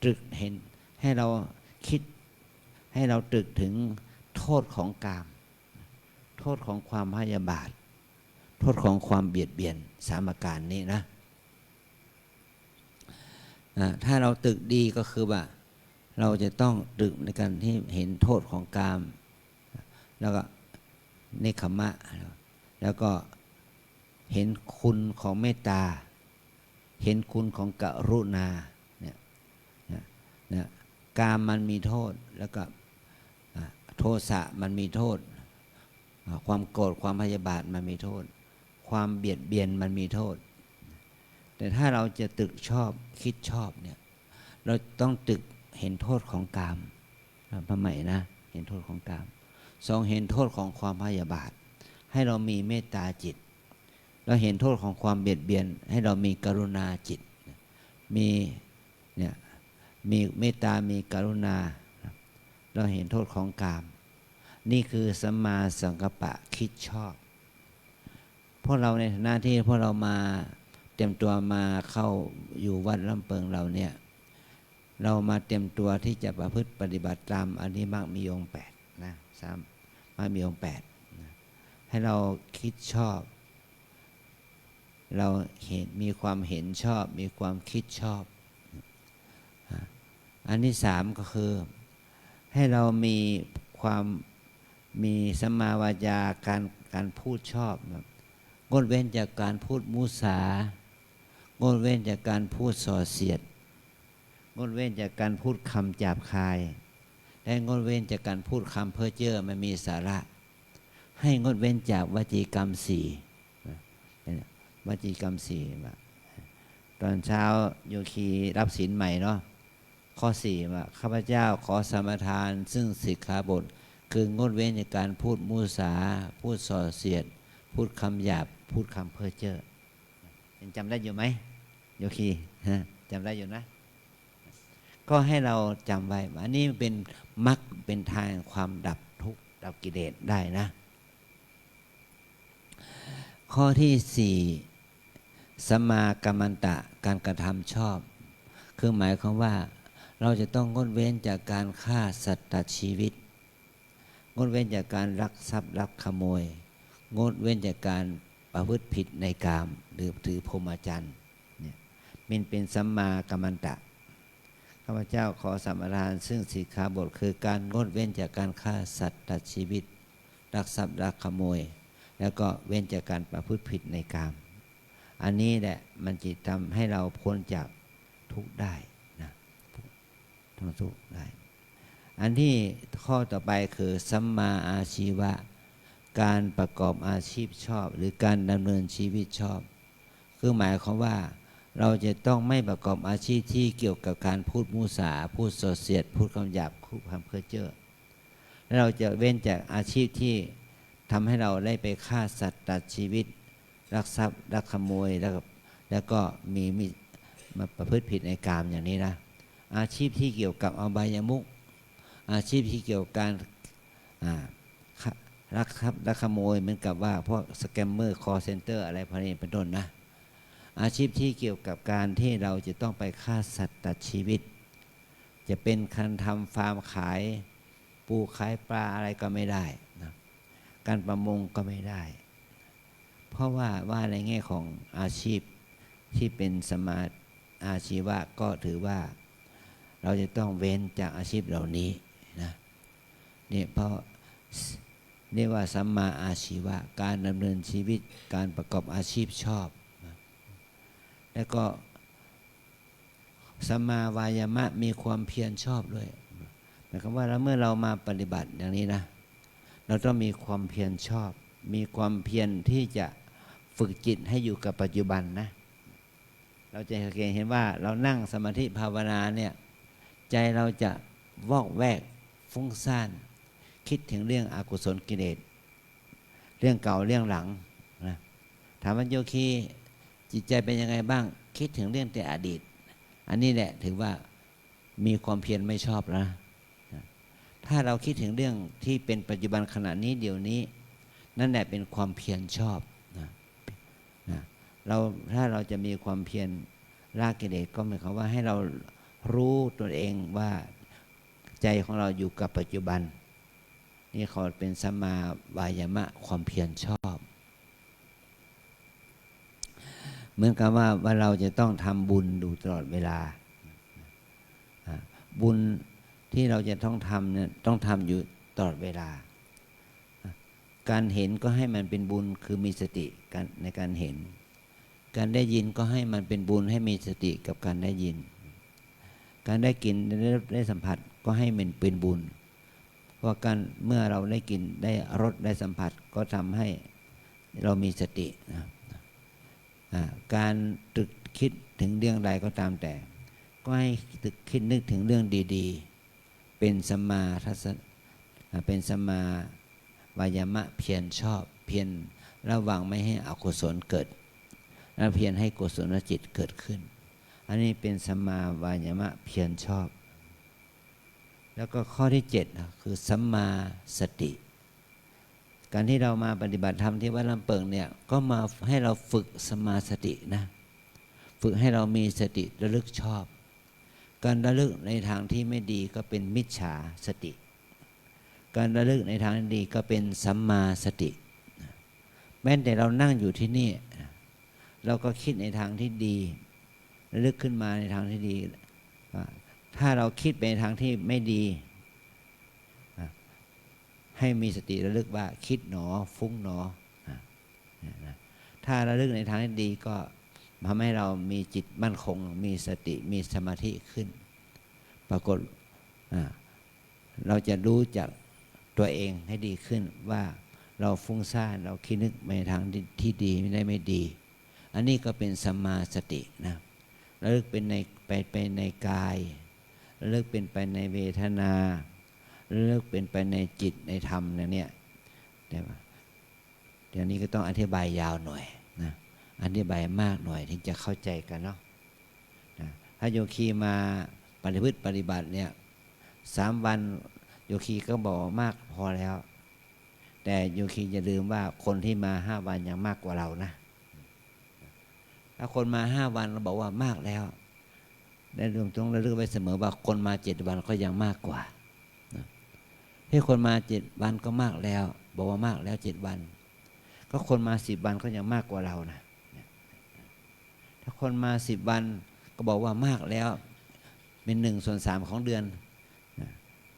ตรึกเห็นให้เราคิดให้เราตรึกถึงโทษของกามโทษของความพยาบาทโทษของความเบียดเบียน3ประการนี้นะถ้าเราตรึกดีก็คือว่าเราจะต้องตรึกในการที่เห็นโทษของกามแล้วก็เนคขมะแล้วก็เห็นคุณของเมตตาเห็นคุณของกรุณาเนี่ยกามมันมีโทษแล้วก็โทสะมันมีโทษความโกรธความพยาบาทมันมีโทษความเบียดเบียนมันมีโทษแต่ถ้าเราจะตรึกชอบคิดชอบเนี่ยเราต้องตรึกเห็นโทษของกามพระใหม่นะเห็นโทษของกาม2เห็นโทษของความพยาบาทให้เรามีเมตตาจิตเราเห็นโทษของความเบียดเบียนให้เรามีกรุณาจิตมีเมตตามีกรุณาเราเห็นโทษของกามนี่คือสัมมาสังกัปปะคิดชอบพวกเราในฐานะที่พวกเรามาเตรียมตัวมาเข้าอยู่วัดลำเปิงเราเนี่ยเรามาเตรียมตัวที่จะประพฤติปฏิบัติตามอริยมรรคมีองค์8นะมรรคมีองค์8นะให้เราคิดชอบเรามีความเห็นชอบมีความคิดชอบอันที่3ก็คือ ให้เรามีความมีสัมมาวาจาการพูดชอบงดเว้นจากการพูดมุสางดเว้นจากการพูดส่อเสียดงดเว้นจากการพูดคำหยาบคายและงดเว้นจากการพูดคำเพ้อเจ้อไม่มีสาระให้งดเว้นจากวจีกรรมสี่วจีกรรมสี่ตอนเช้าโยคีรับศีลใหม่เนาะข้อสี่ว่าข้าพเจ้าขอสมาทานซึ่งสิกขาบทคืองดเว้นจากการพูดมุสาพูดส่อเสียดพูดคำหยาบพูดคำเพ้อเจ้อยังจำได้อยู่ไหมโยคีจำได้อยู่นะก็ให้เราจำไว้อันนี้เป็นมรรคเป็นทางความดับทุกข์ดับกิเลสได้นะข้อที่สี่สัมมากัมมันตะการกระทำชอบคือหมายความว่าเราจะต้องงดเว้นจากการฆ่าสัตว์ตัดชีวิตงดเว้นจากการลักทรัพย์ลักขโมยงดเว้นจากการประพฤติผิดในกามหรือถือพรหมจรรย์เนี่ยมันเป็นสัมมากัมมันตะข้าพเจ้าขอสมาทานซึ่งสิกขาบทคือการงดเว้นจากการฆ่าสัตว์ตัดชีวิตลักทรัพย์ลักขโมยแล้วก็เว้นจากการประพฤติผิดในกามอันนี้แหละมันจะทำให้เราพ้นจากทุกข์ได้นะทุกข์ได้อันที่ข้อต่อไปคือสัมมาอาชีวะการประกอบอาชีพชอบหรือการดำเนินชีวิตชอบคือหมายความว่าเราจะต้องไม่ประกอบอาชีพที่เกี่ยวกับการพูดมุสาพูดส่อเสียดพูดคำหยาบพูดคำเพ้อเจ้อและเราจะเว้นจากอาชีพที่ทำให้เราได้ไปฆ่าสัตว์ตัดชีวิตลักทรัพย์ลักขโมยแล้วก็มีมาประพฤติผิดในกามอย่างนี้นะอาชีพที่เกี่ยวกับอบายมุขอาชีพที่เกี่ยวกับการลักทรัพย์ลักขโมยเหมือนกับว่าพวกสแกมเมอร์คอลเซ็นเตอร์อะไรพวกนี้เป็นต้นนะอาชีพที่เกี่ยวกับการที่เราจะต้องไปฆ่าสัตว์ตัดชีวิตจะเป็นการทำฟาร์มขายปูขายปลาอะไรก็ไม่ได้นะการประมงก็ไม่ได้เพราะว่าในแง่ของอาชีพที่เป็นสมาอาชีวะก็ถือว่าเราจะต้องเว้นจากอาชีพเหล่านี้นะนี่เพราะเรียกว่าสัมมาอาชีวะการดำเนินชีวิตการประกอบอาชีพชอบนะแล้วก็สัมมาวายามะมีความเพียรชอบด้วยหมายความว่าเมื่อเรามาปฏิบัติอย่างนี้นะเราต้องมีความเพียรชอบมีความเพียรที่จะฝึกจิตให้อยู่กับปัจจุบันนะเราจะเห็นว่าเรานั่งสมาธิภาวนาเนี่ยใจเราจะวอกแวกฟุ้งซ่านคิดถึงเรื่องอกุศลกิเลสเรื่องเก่าเรื่องหลังนะถามว่าโยคีจิตใจเป็นยังไงบ้างคิดถึงเรื่องแต่อดีตอันนี้แหละถือว่ามีความเพียรไม่ชอบแล้วนะถ้าเราคิดถึงเรื่องที่เป็นปัจจุบันขณะนี้เดี๋ยวนี้นั่นแหละเป็นความเพียรชอบนะถ้าเราจะมีความเพียรละกิเลสก็หมายความว่าให้เรารู้ตัวเองว่าใจของเราอยู่กับปัจจุบันนี่เขาเป็นสัมมาวายามะความเพียรชอบเหมือนกับว่าเราจะต้องทำบุญดูตลอดเวลาบุญที่เราจะต้องทำเนี่ยต้องทำอยู่ตลอดเวลาการเห็นก็ให้มันเป็นบุญคือมีสติในการเห็นการได้ยินก็ให้มันเป็นบุญให้มีสติกับการได้ยินการได้กินได้สัมผัสก็ให้มันเป็นบุญเพราะการเมื่อเราได้กินได้รสได้สัมผัสก็ทำให้เรามีสติการตรึกคิดถึงเรื่องใดก็ตามแต่ก็ให้ตรึกคิดนึกถึงเรื่องดีๆเป็นสัมมาทัศนะเป็นสัมมาวายามะเพียรชอบเพียรระวังไม่ให้อกุศลเกิดและเพียรให้กุศลจิตเกิดขึ้นอันนี้เป็นสัมมาวายามะเพียรชอบแล้วก็ข้อที่7คือสัมมาสติการที่เรามาปฏิบัติธรรมที่วัดลำเปิงเนี่ยก็มาให้เราฝึกสัมมาสตินะฝึกให้เรามีสติระลึกชอบการระลึกในทางที่ไม่ดีก็เป็นมิจฉาสติการระลึกในทางที่ดีก็เป็นสัมมาสติแม้แต่เรานั่งอยู่ที่นี่เราก็คิดในทางที่ดีระลึกขึ้นมาในทางที่ดีถ้าเราคิดไปในทางที่ไม่ดี ให้มีสติระลึกว่าคิดหนอฟุ้งหนอนะถ้าระลึกในทางที่ดีก็ทำให้เรามีจิตมั่นคงมีสติมีสมาธิขึ้นปรากฏเราจะรู้จักตัวเองให้ดีขึ้นว่าเราฟุ้งซ่านเราคิดนึกในทางที่ดีไม่ดี อันนี้ก็เป็นสัมมาสตินะระลึกเป็นในไปในกายระลึกเป็นไปในเวทนาระลึกเป็นไปในจิตในธรรมเนี่ยเดี๋ยวนี้ก็ต้องอธิบายยาวหน่อยนะอธิบายมากหน่อยถึงจะเข้าใจกันเนาะนะถ้าโยคีมาปฏิบัติเนี่ย3 วันโยคีก็บอกมากพอแล้วแต่โยคีอย่าลืมว่าคนที่มา5 วันยังมากกว่าเรานะถ้าคนมา5 วันเราบอกว่ามากแล้วได้รวมตรงระลึกไว้เสมอว่าคนมา7 วันก็ยังมากกว่าที่คนมา7 วันก็มากแล้วบอกว่ามากแล้ว7 วันก็คนมา10 วันก็ยังมากกว่าเรานะถ้าคนมา10 วันก็บอกว่ามากแล้วเป็น1/3ของเดือน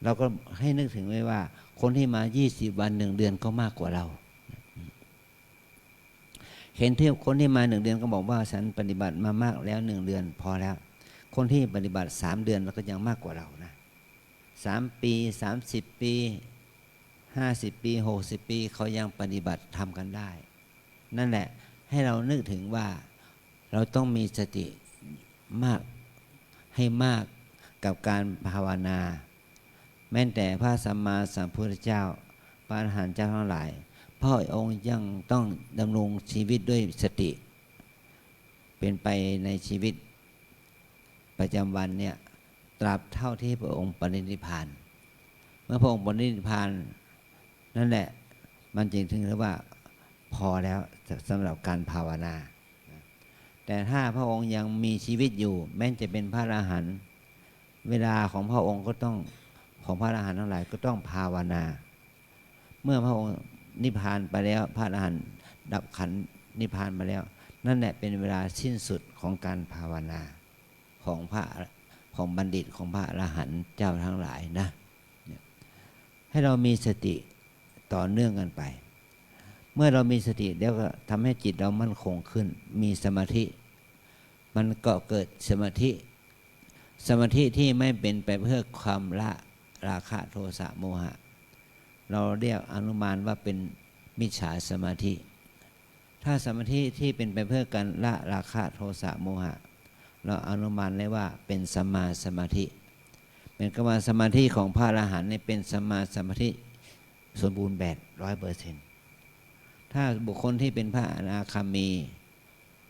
เราก็ให้นึกถึงไว้ว่าคนที่มา20 วัน1 เดือนก็มากกว่าเราเห็นที่คนที่มา1 เดือนก็บอกว่าฉันปฏิบัติมามากแล้ว1 เดือนพอแล้วคนที่ปฏิบัติ3 เดือนแล้วก็ยังมากกว่าเรานะ3 ปี30 ปี50 ปี60 ปีเขายังปฏิบัติทำกันได้นั่นแหละให้เรานึกถึงว่าเราต้องมีสติมากให้มากกับการภาวนาแม้แต่พระสัมมาสัมพุทธเจ้าพระอรหันต์เจ้าทั้งหลายพระองค์ยังต้องดำรงชีวิตด้วยสติเป็นไปในชีวิตประจำวันเนี่ยตราบเท่าที่พระองค์ปรินิพพานเมื่อพระองค์ปรินิพพานนั่นแหละมันจึงถึงว่าพอแล้วสำหรับการภาวนาแต่ถ้าพระองค์ยังมีชีวิตอยู่แม้จะเป็นพระอรหันต์เวลาของพระองค์ก็ต้องของพระอรหันต์ทั้งหลายก็ต้องภาวนาเมื่อพระองค์นิพพานไปแล้วพระอรหันต์ดับขันธ์นิพพานมาแล้วนั่นแหละเป็นเวลาสิ้นสุดของการภาวนาของบัณฑิตของพระอรหันต์เจ้าทั้งหลายนะให้เรามีสติต่อเนื่องกันไปเมื่อเรามีสติแล้วก็ทำให้จิตเรามั่นคงขึ้นมีสมาธิมันก็เกิดสมาธิที่ไม่เป็นไปเพื่อความละราคะโทสะโมหะเราเรียกอนุมานว่าเป็นมิจฉาสมาธิถ้าสมาธิที่เป็นไปเพื่อการละราคะโทสะโมหะเราอนุมานเลยว่าเป็นสัมมาสมาธิเป็นกรรมสมาธิของพระอรหันต์เนี่ยเป็นสัมมาสมาธิสมบูรณ์แบบ 100%ถ้าบุคคลที่เป็นพระอนาคามี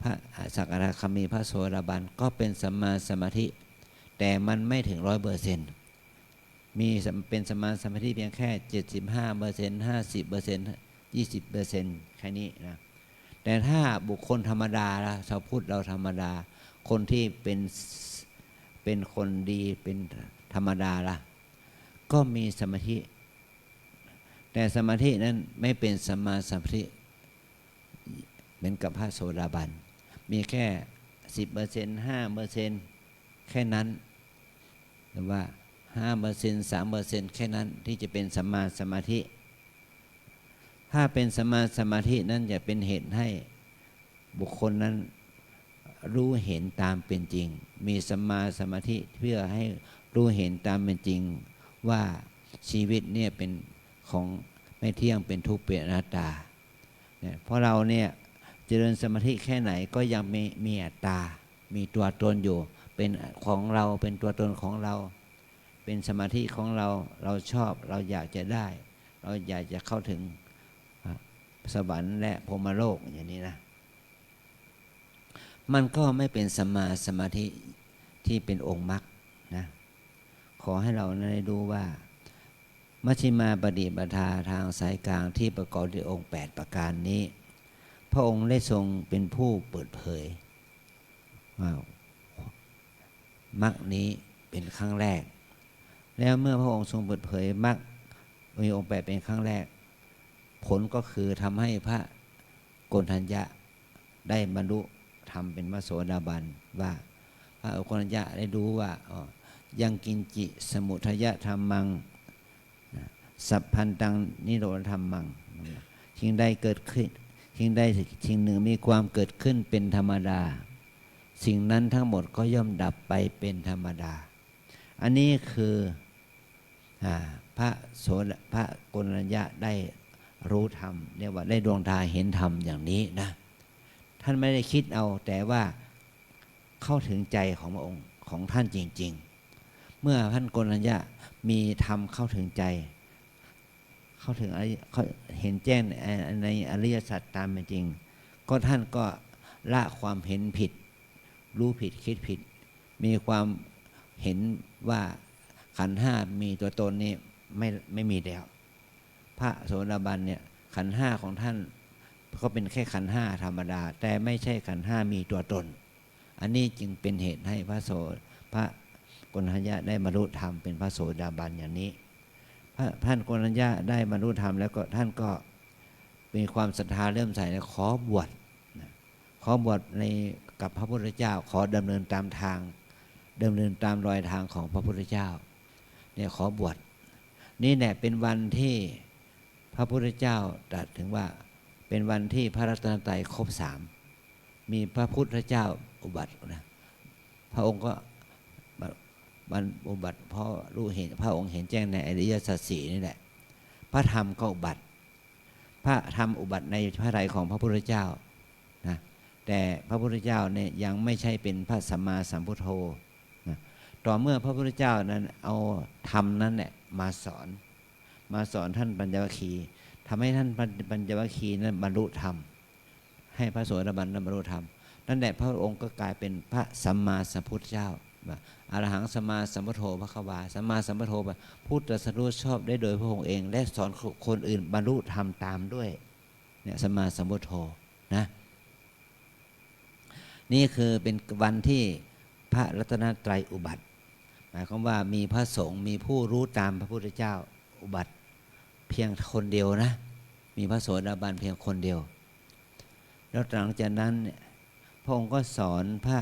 พระสักอนาคามีพระโสดาบันก็เป็นสัมมาสมาธิแต่มันไม่ถึง 100%มีเป็นสัมมาสมาธิเพียงแค่ 75% 50% 20% แค่นี้นะแต่ถ้าบุคคลธรรมดาละชาวพุทธเราธรรมดาคนที่เป็นคนดีเป็นธรรมดาละก็มีสมาธิแต่สมาธินั้นไม่เป็นสัมมาสมาธิเหมือนกับพระโสดาบันมีแค่ 10% 5% แค่นั้นหรือว่า 5% 3% แค่นั้นที่จะเป็นสัมมาสมาธิถ้าเป็นสัมมาสมาธินั้นจะเป็นเหตุให้บุคคลนั้นรู้เห็นตามเป็นจริงมีสัมมาสมาธิเพื่อให้รู้เห็นตามเป็นจริงว่าชีวิตเนี่ยเป็นของไม่เที่ยงเป็นทุกข์เป็นอนัตตาเนี่ยเพราะเราเนี่ยเจริญสมาธิแค่ไหนก็ยังมีอัตตามีตัวตนอยู่เป็นของเราเป็นตัวตนของเราเป็นสมาธิของเราเราชอบเราอยากจะได้เราอยากจะเข้าถึงสวรรค์และพรหมโลกอย่างนี้นะมันก็ไม่เป็นสัมมาสมาธิที่เป็นองค์มรรคนะขอให้เราได้รู้ว่ามัชฌิมาปฏิปทาทางสายกลางที่ประกอบด้วยองค์8ประการนี้พระองค์ได้ทรงเป็นผู้เปิดเผยว่ามรรคนี้เป็นครั้งแรกแล้วเมื่อพระองค์ทรงเปิดเผยมรรคมีองค์8เป็นครั้งแรกผลก็คือทำให้พระโกณฑัญญะได้บรรลุธรรมเป็นพระโสดาบันว่าพระโกณฑัญญะได้รู้ว่ายังกินจิสมุทัยธรรมัง สัพพันตังนิโรธธรรมังสิ่งใดเกิดขึ้นสิ่งใดสิ่งหนึ่งมีความเกิดขึ้นเป็นธรรมดาสิ่งนั้นทั้งหมดก็ย่อมดับไปเป็นธรรมดาอันนี้คือพระโกณัญญะได้รู้ธรรมเรียกว่าได้ดวงตาเห็นธรรมอย่างนี้นะท่านไม่ได้คิดเอาแต่ว่าเข้าถึงใจของพระองค์ของท่านจริงๆเมื่อท่านโกณัญญะมีธรรมเข้าถึงใจเข้าถึงเห็นแจ้งในอริยสัจตามเป็นจริงก็ท่านก็ละความเห็นผิดรู้ผิดคิดผิดมีความเห็นว่าขันธ์ห้ามีตัวตนนี่ไม่มีแล้วพระโสดาบันเนี่ยขันธ์ห้าของท่านก็เป็นแค่ขันธ์ห้าธรรมดาแต่ไม่ใช่ขันธ์ห้ามีตัวตนอันนี้จึงเป็นเหตุให้พระโกณัญญะได้บรรลุธรรมเป็นพระโสดาบันอย่างนี้ท่านโกณัญญะได้บรรลุธรรมแล้วก็ท่านก็มีความศรัทธาเริ่อมใสแล้วขอบวชในกับพระพุทธเจ้าขอดำเนินตามทางดำเนินตามรอยทางของพระพุทธเจ้าเนี่ยขอบวชนี่แหละเป็นวันที่พระพุทธเจ้าตรัสถึงว่าเป็นวันที่พระรัตนตรัยครบ3มีพระพุทธเจ้าอุบัตินะพระองค์ก็อุบัติเพราะรู้เห็นพระองค์เห็นแจ้งในอริยสัจสี่นี่แหละพระธรรมก็อุบัติพระธรรมอุบัติในพระทัยของพระพุทธเจ้านะแต่พระพุทธเจ้าเนี่ยยังไม่ใช่เป็นพระสัมมาสัมพุทโธนะต่อเมื่อพระพุทธเจ้านั้นเอาธรรมนั้นแหละมาสอนท่านปัญจวัคคีย์ทำให้ท่านปัญจวัคคีย์นั้นบรรลุธรรมให้พระโสดาบันนั้นบรรลุธรรมนั่นแหละพระองค์ก็กลายเป็นพระสัมมาสัมพุทธเจ้าอรหังสัมมาสัมพุทโธภควาสัมมาสัมพุทโธพูดตรัสรู้ชอบได้โดยพระองค์เองและสอนคนอื่นบรรลุธรรมตามด้วยเนี่ยสัมมาสัมพุทโธนะนี่คือเป็นวันที่พระรัตนตรัยอุบัติหมายความว่ามีพระสงฆ์มีผู้รู้ตามพระพุทธเจ้าอุบัติเพียงคนเดียวนะมีพระโสดาบันเพียงคนเดียวแล้วหลังจากนั้นพระองค์ก็สอนพระ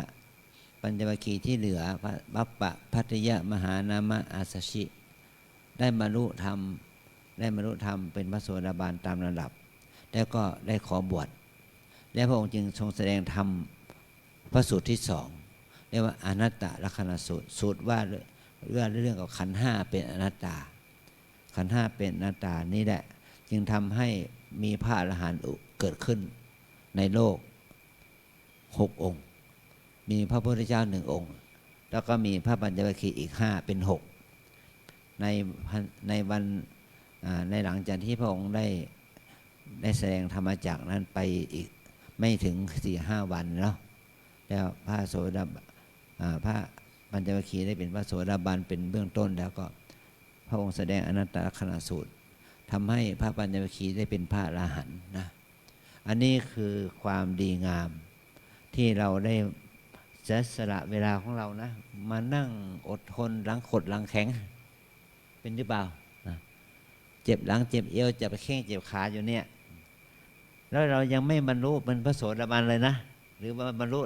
ปัญจวัคคีย์ที่เหลือพระบัพปะภัตติยะมหานามะอาสชิได้บรรลุธรรมเป็นพระโสดาบันตามระดับแล้วก็ได้ขอบวชและพระองค์จึงทรงแสดงธรรมพระสูตรที่2เรียกว่าอนัตตลักขณสูตรว่าเรื่องของขันธ์ห้าเป็นอนัตตาขันธ์ห้าเป็นอนัตตานี่แหละจึงทำให้มีพระอรหันต์เกิดขึ้นในโลก6 องค์มีพระพุทธเจ้า1 องค์แล้วก็มีพระปัญจวัคคีย์อีก5เป็น6ในวันในหลังจากที่พระองค์ได้แสดงธรรมจักรนั้นไปอีกไม่ถึง 4-5 วันเนาะแล้วพระปัญจวัคคีย์ได้เป็นพระโสดาบันเป็นเบื้องต้นแล้วก็พระองค์แสดงอนัตตลักขณสูตรทำให้พระปัญจวัคคีย์ได้เป็นพระอรหันต์นะอันนี้คือความดีงามที่เราได้เสียสละเวลาของเรานะมานั่งอดทนหลังขดหลังแข็งเป็นหรือเปล่าเจ็บหลังเจ็บเอวเจ็บแข้งเจ็บขาอยู่เนี่ยแล้วเรายังไม่บรรลุเป็นพระโสดาบันเลยนะหรือว่าบรรลุ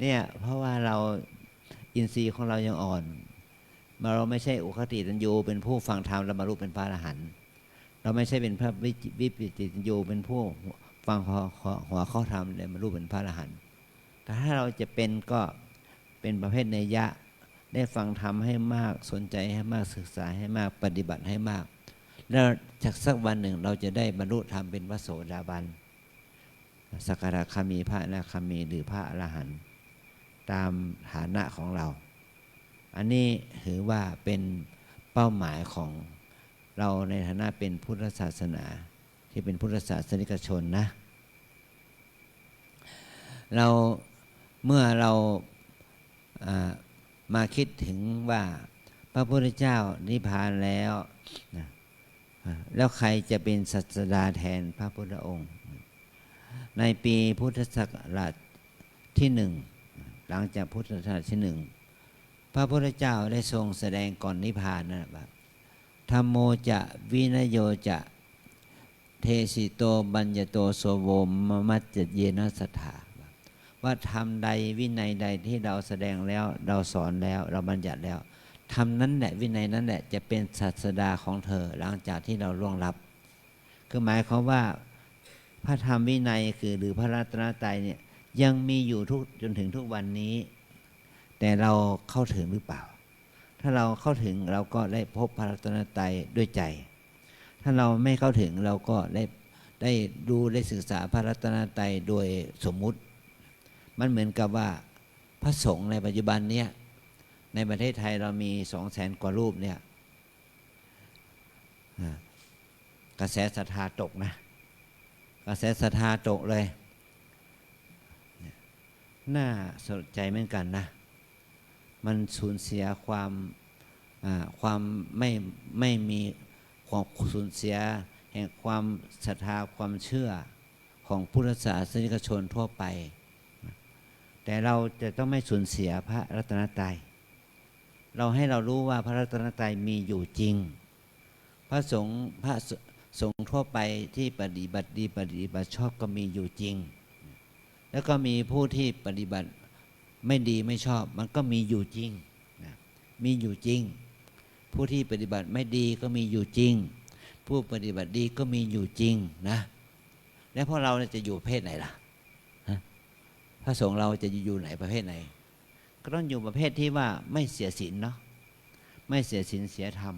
เนี่ยเพราะว่าเราอินทรีย์ของเรายังอ่อนเราไม่ใช่อุคติตัญญูเป็นผู้ฟังธรรมแล้วบรรลุเป็นพระอรหันต์เราไม่ใช่เป็นพระวิปิติตัญญูเป็นผู้ฟังหัวข้อธรรมแล้วบรรลุเป็นพระอรหันต์แต่ถ้าเราจะเป็นก็เป็นประเภทเนยยะได้ฟังธรรมให้มากสนใจให้มากศึกษาให้มากปฏิบัติให้มากแล้วจากสักวันหนึ่งเราจะได้บรรลุธรรมเป็นพระโสดาบันสักการะคามีพระอนาคามีหรือพระอรหันต์ตามฐานะของเราอันนี้ถือว่าเป็นเป้าหมายของเราในฐานะเป็นพุทธศาสนาที่เป็นพุทธศาสนิกชนนะเมื่อเรามาคิดถึงว่าพระพุทธเจ้านิพพานแล้วนะแล้วใครจะเป็นศาสดาแทนพระพุทธองค์ในปีพุทธศักราชที่1หลังจากพุทธศักราชที่1พระพุทธเจ้าได้ทรงแสดงก่อนนิพพานนะแบบธัมโมจะวินโยจะเทสิโตบัญญโตโสโวมมัจจเยนะสัทธาว่าธรรมใดวินัยใดที่เราแสดงแล้วเราสอนแล้วเราบัญญัติแล้ว ธรรมนั้นแหละวินัยนั้นแหละจะเป็นศาสดาของเธอหลังจากที่เราล่วงลับคือหมายความว่าพระธรรมวินัยคือหรือพระรัตนตรัยเนี่ยยังมีอยู่จนถึงทุกวันนี้แต่เราเข้าถึงหรือเปล่าถ้าเราเข้าถึงเราก็ได้พบพระรัตนตรัยด้วยใจถ้าเราไม่เข้าถึงเราก็ได้ดูได้ศึกษาพระรัตนตรัยโดยสมมุติมันเหมือนกับว่าพระสงฆ์ในปัจจุบันเนี่ยในประเทศไทยเรามี 200,000 กว่ารูปเนี่ยกระแสศรัทธาตกนะกระแสศรัทธาตกเลยน่าสนใจเหมือนกันนะมันสูญเสียความไม่มีความสูญเสียแห่งความศรัทธาความเชื่อของพุทธศาสนิกชนทั่วไปแต่เราจะต้องไม่สูญเสียพระรัตนตรัยเราให้เรารู้ว่าพระรัตนตรัยมีอยู่จริงพระสงฆ์ทั่วไปที่ปฏิบัติดีปฏิบัติชอบก็มีอยู่จริงแล้วก็มีผู้ที่ปฏิบัติไม่ดีไม่ชอบมันก็มีอยู่จริงนะมีอยู่จริงผู้ที่ปฏิบัติไม่ดีก็มีอยู่จริงผู้ปฏิบัติดีก็มีอยู่จริงนะแล้วพวกเราจะอยู่ประเภทไหนล่ะพระสงฆ์เราจะอยู่ไหนประเภทไหนก็ต้องอยู่ประเภทที่ว่าไม่เสียศีลเนาะไม่เสียศีลเสียธรรม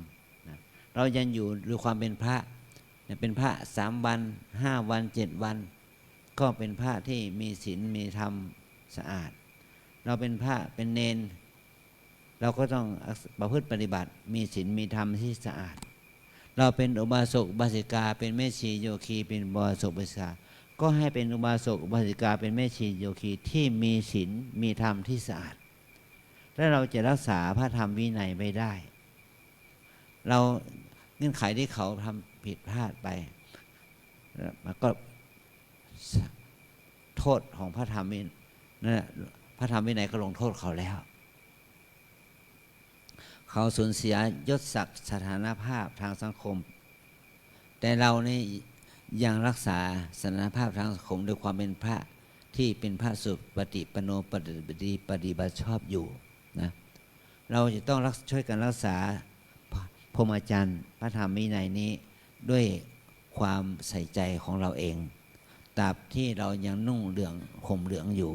นะเรายังอยู่ด้วยความเป็นพระเป็นพระ3 วัน5 วัน7 วันก็เป็นพระที่มีศีลมีธรรมสะอาดเราเป็นพระเป็นเณรเราก็ต้องประพฤติปฏิบัติมีศีลมีธรรมที่สะอาดเราเป็นอุบาสกอุบาสิกาเป็นแม่ชีโยคีเป็นอุบาสกอุบาสิกาก็ให้เป็นอุบาสกอุบาสิกาเป็นแม่ชีโยคีที่มีศีลมีธรรมที่สะอาดและเราจะรักษาพระธรรมวินัยไม่ได้เราเงื่อนไขที่เขาทำผิดพลาดไปมันก็โทษของพระธรรมนั่นพระธรรมวินัยก็ลงโทษเขาแล้วเขาสูญเสียยศศักดิ์สถานภาพทางสังคมแต่เรานี่ยังรักษาสถานภาพทางสังคมด้วยความเป็นพระที่เป็นพระสุปฏิปันโนปฏิบัติชอบอยู่นะเราจะต้องช่วยกันรักษาพรหมจรรย์พระธรรมวินัยนี้ด้วยความใส่ใจของเราเองตราบที่เรายังนุ่งเหลืองห่มเหลืองอยู่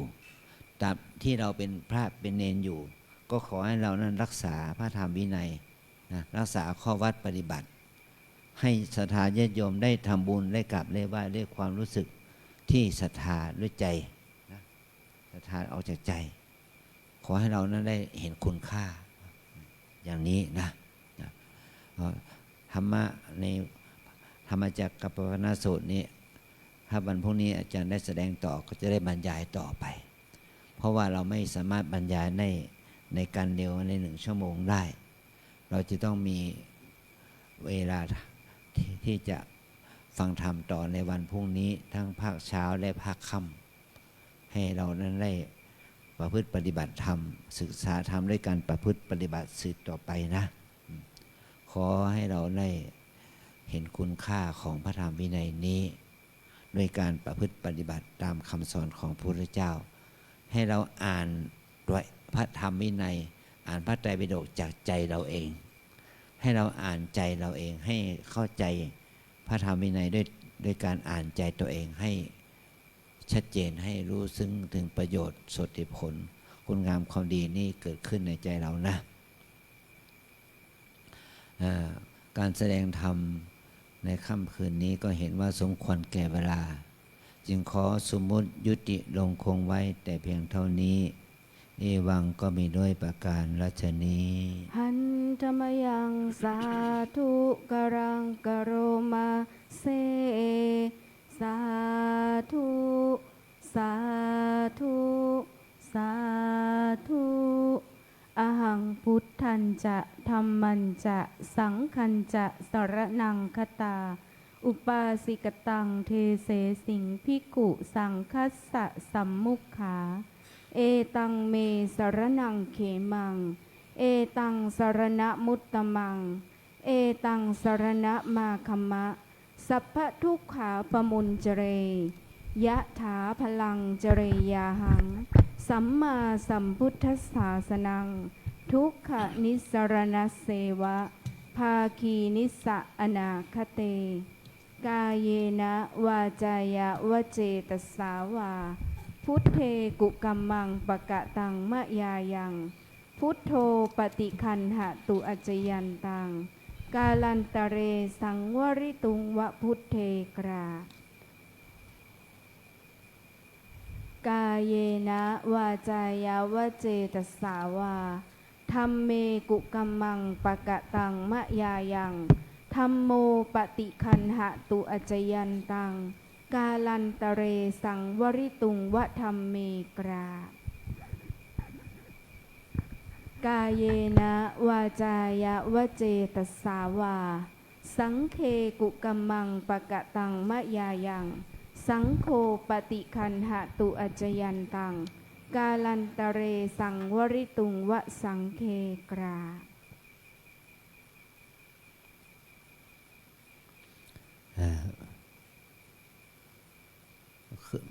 ตราบที่เราเป็นพระเป็นเณรอยู่ก็ขอให้เรานั้นรักษาพระธรรมวินัยนะรักษาข้อวัดปฏิบัติให้ศรัทธาญาติโยมได้ทำบุญได้กราบได้ไหว้ด้วยความรู้สึกที่ศรัทธาด้วยใจนะศรัทธาออกจากใจขอให้เรานั้นได้เห็นคุณค่าอย่างนี้นะธรรมะในธรรมจักรกับปวัณณสูตรนี้ถ้าวันพรุ่งนี้อาจารย์ได้แสดงต่อก็จะได้บรรยายต่อไปเพราะว่าเราไม่สามารถบรรยายในการเดียวใน1 ชั่วโมงได้เราจะต้องมีเวลาที่จะฟังธรรมต่อในวันพรุ่งนี้ทั้งภาคเช้าและภาคค่ำให้เรานั้นได้ประพฤติปฏิบัติธรรมศึกษาธรรมด้วยการประพฤติปฏิบัติสืบต่อไปนะขอให้เราได้เห็นคุณค่าของพระธรรมวินัยนี้ด้วยการประพฤติปฏิบัติตามคำสอนของพระพุทธเจ้าให้เราอ่านด้วยพระธรรมวินัยอ่านพระไตรปิฎกจากใจเราเองให้เราอ่านใจเราเองให้เข้าใจพระธรรมวินัยด้วยการอ่านใจตัวเองให้ชัดเจนให้รู้ซึ้งถึงประโยชน์สดผลคุณงามความดีนี่เกิดขึ้นในใจเรานะการแสดงธรรมในค่ำคืนนี้ก็เห็นว่าสมควรแก่เวลาจึงขอสมมุติยุติลงคงไว้แต่เพียงเท่านี้เอวังก็มีด้วยประการราชนี้หันธรรมยังสาธุกรังกโรมาเซสาธุสาธุสาธุอหังพุทธันจะธัมมันจะสังฆันจะสรณังคตาอุปาสิกตังเทเสสิงภิกขุสังคัสสะสัมมุขขาเอตังเมสรณังเขมังเอตังสรณมุตตมังเอตังสรณมาคัมมะสัพพทุกขาปมุญเจเรยะถาพลังเจเรยาหังสัมมาสัมพุทธัสสาสนังทุ ทุกขนิสรณเสวะภาคีนิสะอนาคเตกายเยนะวาจายะวเจตสาวาพุทเทกุกัมมังปะกะตังมะยายังพุทโธปฏิคันหะตุอจจยันตังกาลันตะเรสังวริตุงวะพุทเทกรากาเยนะวาจายะวเจตสาวาธัมเมกุกัมมังปะกะตังมะยายังธัมโมปฏิคันหะตุอจจยันตังกาลันตะเรสังวริตุงวะธัมเมกรากาเยนะวาจายะวเจตสาวาสังเคกุกัมมังปะกะตังมะยายังสังโฆปฏิคันหะตุอจจยันตังกาลันตะเรสังวริตุงวะสังเคกรา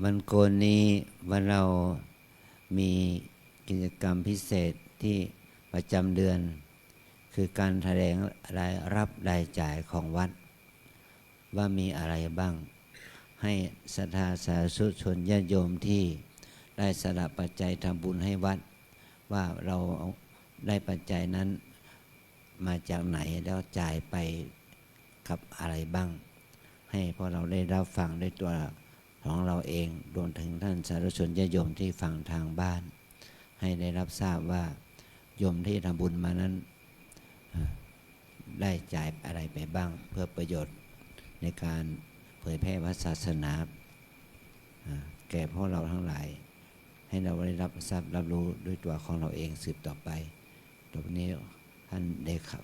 วันโกนนี้วันเรามีกิจกรรมพิเศษที่ประจำเดือนคือการแถลงรายรับรายจ่ายของวัดว่ามีอะไรบ้างให้ศรัทธาสาธุชนญาติโยมที่ได้สละปัจจัยทำบุญให้วัดว่าเราได้ปัจจัยนั้นมาจากไหนแล้วจ่ายไปกับอะไรบ้างให้พวกเราได้รับฟังด้วยตัวของเราเองรวมถึงท่านสาธุชนญาติโยมที่ฟังทางบ้านให้ได้รับทราบว่าโยมที่ทำบุญมานั้นได้จ่ายอะไรไปบ้างเพื่อประโยชน์ในการเผยแพร่พระศาสนาแก่พวกเราทั้งหลายให้เราได้รับทราบรับรู้ด้วยตัวของเราเองสืบต่อไปตรงนี้ท่าน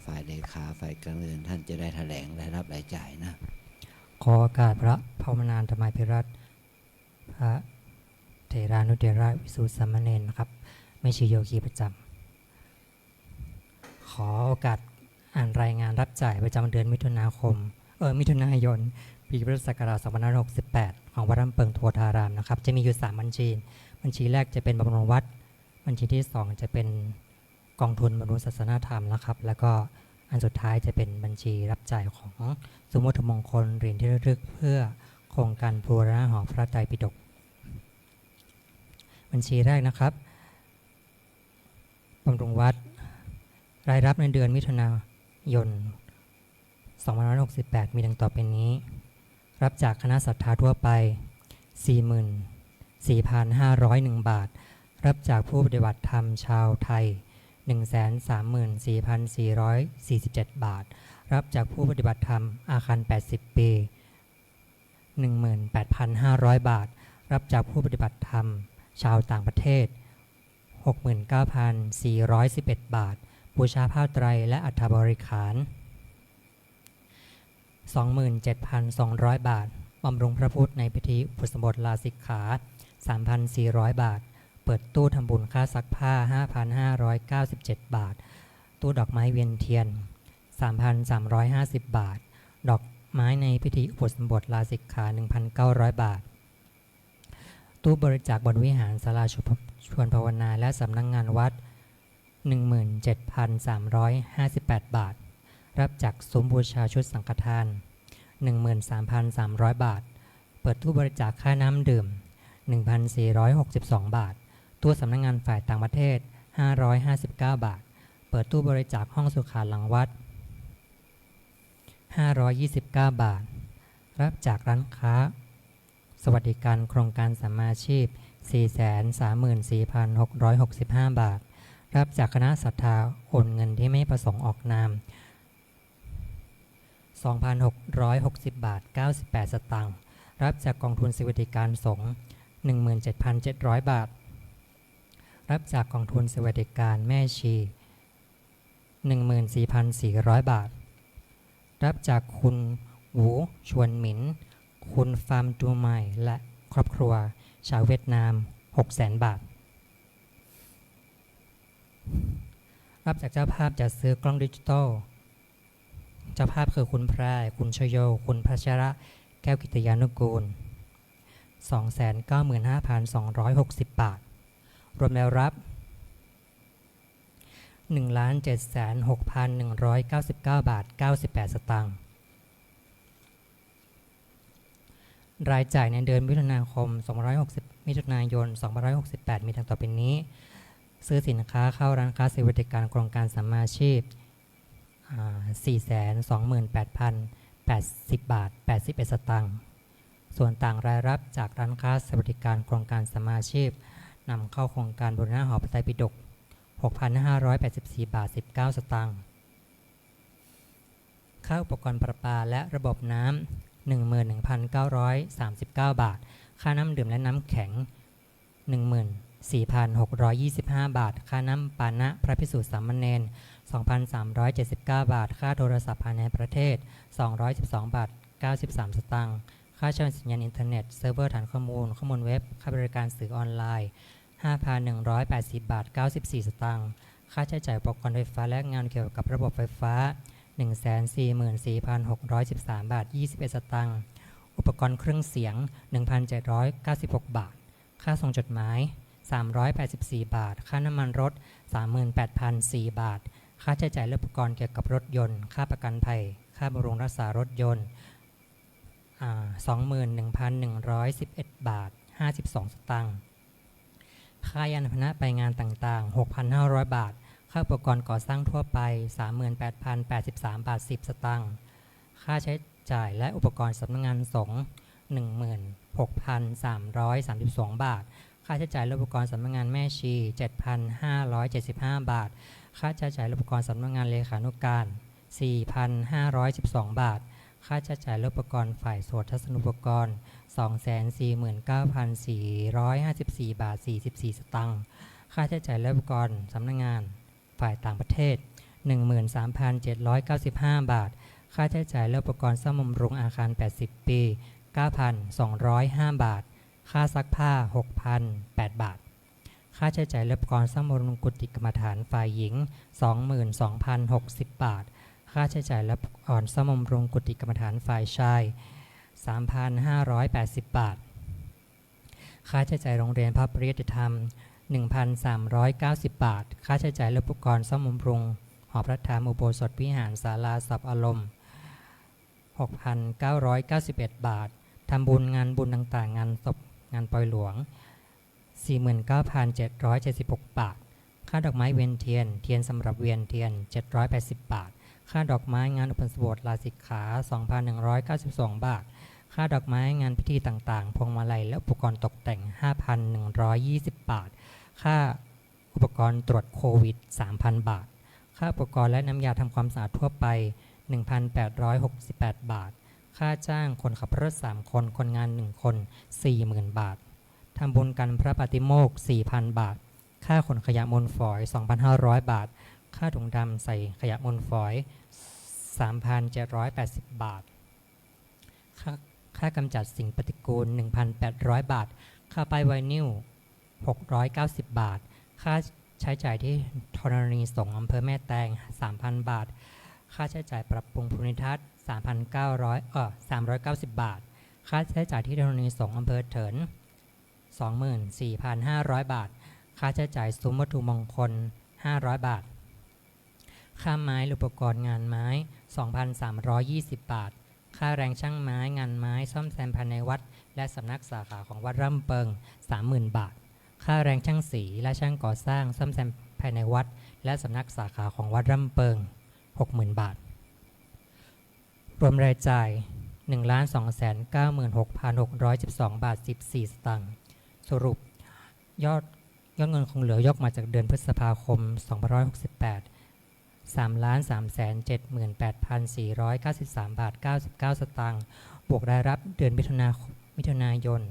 ฝ่ายเลขาฝ่ายการเงินท่านจะได้แถลงรายรับรายจ่ายนะขอโอกาสพระภาวนาธรรมภิรัตน์พระเถรานุเถระวิสุทธิสามเณรนะครับไม่ชีโยคีประจำขอโอกาสอ่านรายงานรับจ่ายประจำเดือนมิถุนายนปีพุทธศักราช2568ของวัดลำเปิงโพธารามนะครับจะมีอยู่3บัญชีแรกจะเป็นบำรุงวัดบัญชีที่2จะเป็นกองทุนบำรุงศาสนธรรมนะครับแล้วก็อันสุดท้ายจะเป็นบัญชีรับจ่ายของสมมติมงคลเหรียญที่ระลึกเพื่อโครงการบูรณะหอพระไตรปิฎกบัญชีแรกนะครับบำรุงวัดรายรับในเดือนมิถุนายน2568มีดังต่อไปนี้รับจากคณะศรัทธาทั่วไป 44,501 บาทรับจากผู้ปฏิบัติธรรมชาวไทย 134,447 บาทรับจากผู้ปฏิบัติธรรมอาคาร80 ปี 18,500 บาทรับจากผู้ปฏิบัติธรรมชาวต่างประเทศ 69,411 บาทบูชาผ้าไตรและอัฐบริขาร 27,200 บาทบำรุงพระพุทธในพิธีอุปสมบทลาสิกขา 3,400 บาทเปิดตู้ทำบุญค่าซักผ้า 5,597 บาทตู้ดอกไม้เวียนเทียน 3,350 บาทดอกไม้ในพิธีอุปสมบทลาสิกขา 1,900 บาทตู้บริจาคบนวิหารศาลาชวนภาวนาและสำนักงานวัด 17,358 บาทรับจากซุ้มบูชาชุดสังฆทาน 13,300 บาทเปิดตู้บริจาคค่าน้ำดื่ม 1,462 บาทตู้สำนักงานฝ่ายต่างประเทศ 559 บาทเปิดตู้บริจาคห้องสุขาหลังวัด 529 บาทรับจากร้านค้าสวัสดิการโครงการสัมมาชีพ 434,665 บาทรับจากคณะศรัทธาโอนเงินที่ไม่ประสงค์ออกนาม 2,660 บาท 98 สตางค์รับจากกองทุนสวัสดิการสงฆ์ 17,700 บาทรับจากกองทุนสวัสดิการแม่ชี 14,400 บาทรับจากคุณหวูชวนหมินคุณฟาร์มตูใหม่และครอบครัวชาวเวียดนาม 600,000 บาทรับจากเจ้าภาพจัดซื้อกล้องดิจิตอลเจ้าภาพคือคุณแพรคุณชโยคุณพัชระแก้วกิตยานุกูล 295,260 บาทรวมแล้วรับ 1,706,199 บาท 98 สตางค์รายจ่ายในเดือนมิถุนาคม260มิถุนายน2568มีดังต่อไปนี้ซื้อสินค้าเข้าร้านค้าสินค้าบริการโครงการสัมมาอาชีพ428,080 บาท 81 สตางค์ส่วนต่างรายรับจากร้านค้าสินค้าบริการโครงการสัมมาอาชีพนำเข้าโครงการบูรณะหอพระไตรปิฎก 6,584 บาท 19 สตางค์ค่าอุปกรณ์ประปาและระบบน้ำ 11,939 บาทค่าน้ำดื่มและน้ำแข็ง 14,625 บาทค่าน้ำปานะพระภิกษุสามเณร 2,379 บาทค่าโทรศัพท์ภายในประเทศ212 บาท 93 สตางค์ค่าเช่าสัญญาณอินเทอร์เน็ตเซิร์ฟเวอร์ฐานข้อมูลเว็บค่าบริการสื่อออนไลน์ 5,180 บาท 94 สตางค์ค่าใช้จ่ายอุปกรณ์ไฟฟ้าและงานเกี่ยวกับระบบไฟฟ้า 144,613 บาท 21 สตางค์อุปกรณ์เครื่องเสียง 1,796 บาทค่าส่งจดหมาย384 บาทค่าน้ำมันรถ 38,004 บาทค่าใช้จ่ายอุปกรณ์เกี่ยวกับรถยนต์ค่าประกันภัยค่าบำรุงรักษารถยนต์21,111 บาท 52 สตางค์ค่ายานพาหนะไปงานต่างๆ 6,500 บาทค่าอุปกรณ์ก่อสร้างทั่วไป 38,083 บาท 10 สตางค์ค่าใช้จ่ายและอุปกรณ์สำนักงานสงฆ์ 16,332 บาทค่าใช้จ่ายและอุปกรณ์สำนักงานแม่ชี 7,575 บาทค่าใช้จ่ายและอุปกรณ์สำนักงานเลขานุการ 4,512 บาทค่าใช้จ่ายและอุปกรณ์ฝ่ายโสตทัศนุปกรณ์ 249,454 บาท 44 สตางค์ค่าใช้จ่ายและอุปกรณ์สำนักงานฝ่ายต่างประเทศ 13,795 บาทค่าใช้จ่ายและอุปกรณ์ซ่อมบำรุงอาคาร 80 ปี 9,205 บาทค่าซักผ้า 6,008 บาทค่าใช้จ่ายและอุปกรณ์ซ่อมบำรุงกุฏิกรรมฐานฝ่ายหญิง 22,060 บาทค่าใช้จ่ายและอุปกรณ์ซ่อมบำรุงกุฏิกรรมฐานฝ่ายชาย 3,580 บาทค่าใช้จ่ายโรงเรียนพระปริยติธรรม 1,390 บาทค่าใช้จ่ายและอุปกรณ์ซ่อมบำรุงหอพระธรรมอุโบสถวิหารศาลาสับอารมณ์ 6,991 บาททำบุญงานบุญต่างๆงานศพงานปล่อยหลวง 49,776 บาทค่าดอกไม้เวียนเทียนสำหรับเวียนเทียน 780 บาทค่าดอกไม้งานอุปสมบทลาสิกขา 2,192 บาทค่าดอกไม้งานพิธีต่างๆพวงมาลัยและอุปกรณ์ตกแต่ง 5,120 บาทค่าอุปกรณ์ตรวจโควิด 3,000 บาทค่าอุปกรณ์และน้ำยาทำความสะอาดทั่วไป 1,868 บาทค่าจ้างคนขับรถ3คนคนงาน1คน 40,000 บาททำบุญกันพระปาฏิโมกข์ 4,000 บาทค่าขนขยะมูลฝอย 2,500 บาทค่าถุงดำใส่ขยะมูลฝอย 3,780 บาทค่ากำจัดสิ่งปฏิกูล 1,800 บาทค่าป้ายไวนิล 690 บาทค่าใช้จ่ายที่ธรณีสงฆ์อำเภอแม่แตง 3,000 บาทค่าใช้จ่ายปรับปรุงภูมิทัศน์ 390 บาทค่าใช้จ่ายที่ธรณีสงฆ์อำเภอเถิน 24,500 บาทค่าใช้จ่ายซุ้มวัตถุมงคล 500 บาทค่าไม้อุปกรณ์งานไม้ 2,320 บาทค่าแรงช่างไม้งานไม้ซ่อมแซมภายในวัดและสำนักสาขาของวัดร่ำเปิง 30,000 บาทค่าแรงช่างสีและช่างก่อสร้างซ่อมแซมภายในวัดและสำนักสาขาของวัดร่ำเปิง 60,000 บาทรวมรายจ่าย 1,296,612 บาท 14 สตางค์สรุปยอดเงินคงเหลือยกมาจากเดือนพฤษภาคม 2568 3,378,493 บาท 99 สตางค์บวกรายรับเดือนมิถุนายน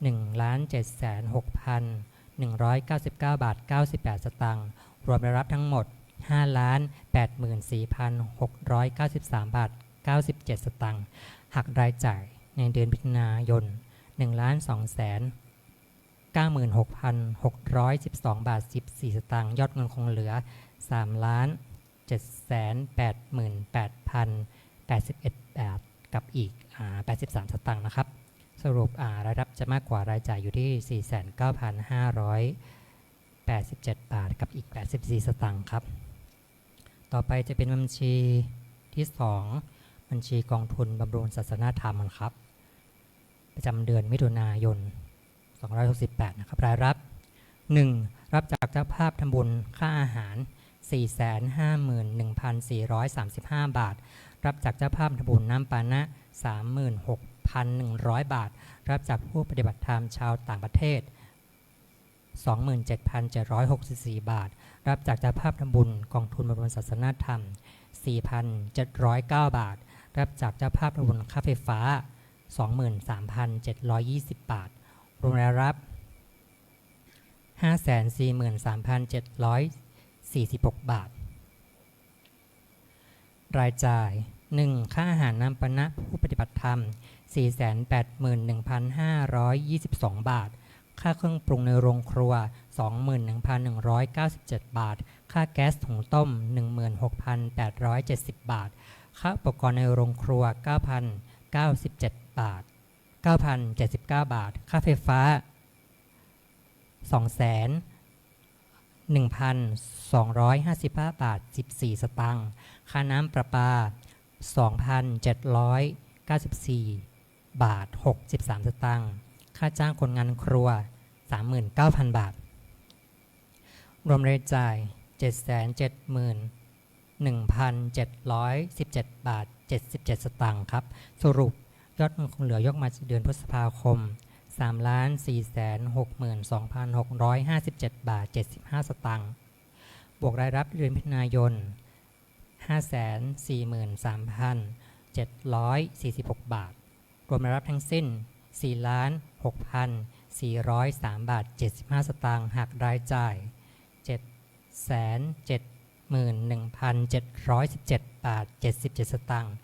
1,706,199 บาท 98 สตางค์รวมรายรับทั้งหมด 5,84,693 บาท 97 สตางค์หักรายจ่ายในเดือนมิถุนายน 1,296,612 บาท 14 สตางค์ยอดเงินคงเหลือ 3,788,081 บาทกับอีก83 สตางค์นะครับสรุปรายรับจะมากกว่ารายจ่ายอยู่ที่ 49,580 87 บาทกับอีก 84 สตางค์ครับต่อไปจะเป็นบัญชีที่ 2 บัญชีกองทุนบำรุงศาสนธรรมครับประจำเดือนมิถุนายน2568นะครับรายรับ 1. รับจากเจ้าภาพทำบุญค่าอาหาร 451,435 บาทรับจากเจ้าภาพทำบุญน้ำปานะ 36,100 บาทรับจากผู้ปฏิบัติธรรมชาวต่างประเทศ 27,764 บาทรับจากเจ้าภาพทำบุญกองทุนบำรุงศาสนธรรม 4,709 บาทรับจากเจ้าภาพทำบุญค่าไฟฟ้า 23,720 บาทรวมรายรับ 543,746 บาทรายจ่าย 1. ค่าอาหารน้ำปานะผู้ปฏิบัติธรรม 481,522 บาทค่าเครื่องปรุงในโรงครัว 21,197 บาทค่าแก๊สถุงต้ม 16,870 บาทค่าอุปกรณ์ในโรงครัว 9,097 บาท 9,079 บาทค่าไฟฟ้า 2,1,255 บาท 14 สตางค์ค่าน้ำประปา 2,794 บาท 63 สตางค์ค่าจ้างคนงานครัว 39,000 บาทรวมรายจ่าย 771,717 บาท 77 สตางค์ครับสรุปยอดเงินคงเหลือยกมาจากเดือนพฤษภาคม 3,462,657 บาท 75 สตางค์บวกรายรับเดือนมิถุนายน 543,746 บาทรวมรายรับทั้งสิ้น 4,6,403 บาท 75 สตางค์หักรายจ่าย 771,717 บาท 77 สตางค์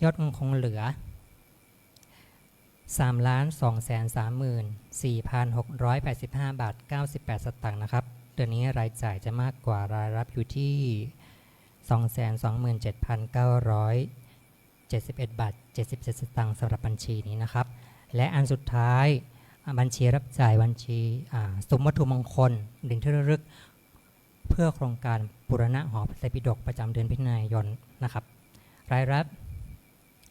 ยอดเงินคงเหลือ 3,235,485 บาท 98 สตางค์นะครับเดือนนี้รายจ่ายจะมากกว่ารายรับอยู่ที่ 227,971 บาท 77 สตางค์สำหรับบัญชีนี้นะครับและอันสุดท้ายบัญชีรับจ่ายบัญชีสมวัตถุมงคลเหรียญที่ระลึกเพื่อโครงการบูรณะหอพระไตรปิฎกประจำเดือนมิถุนายนนะครับรายรับ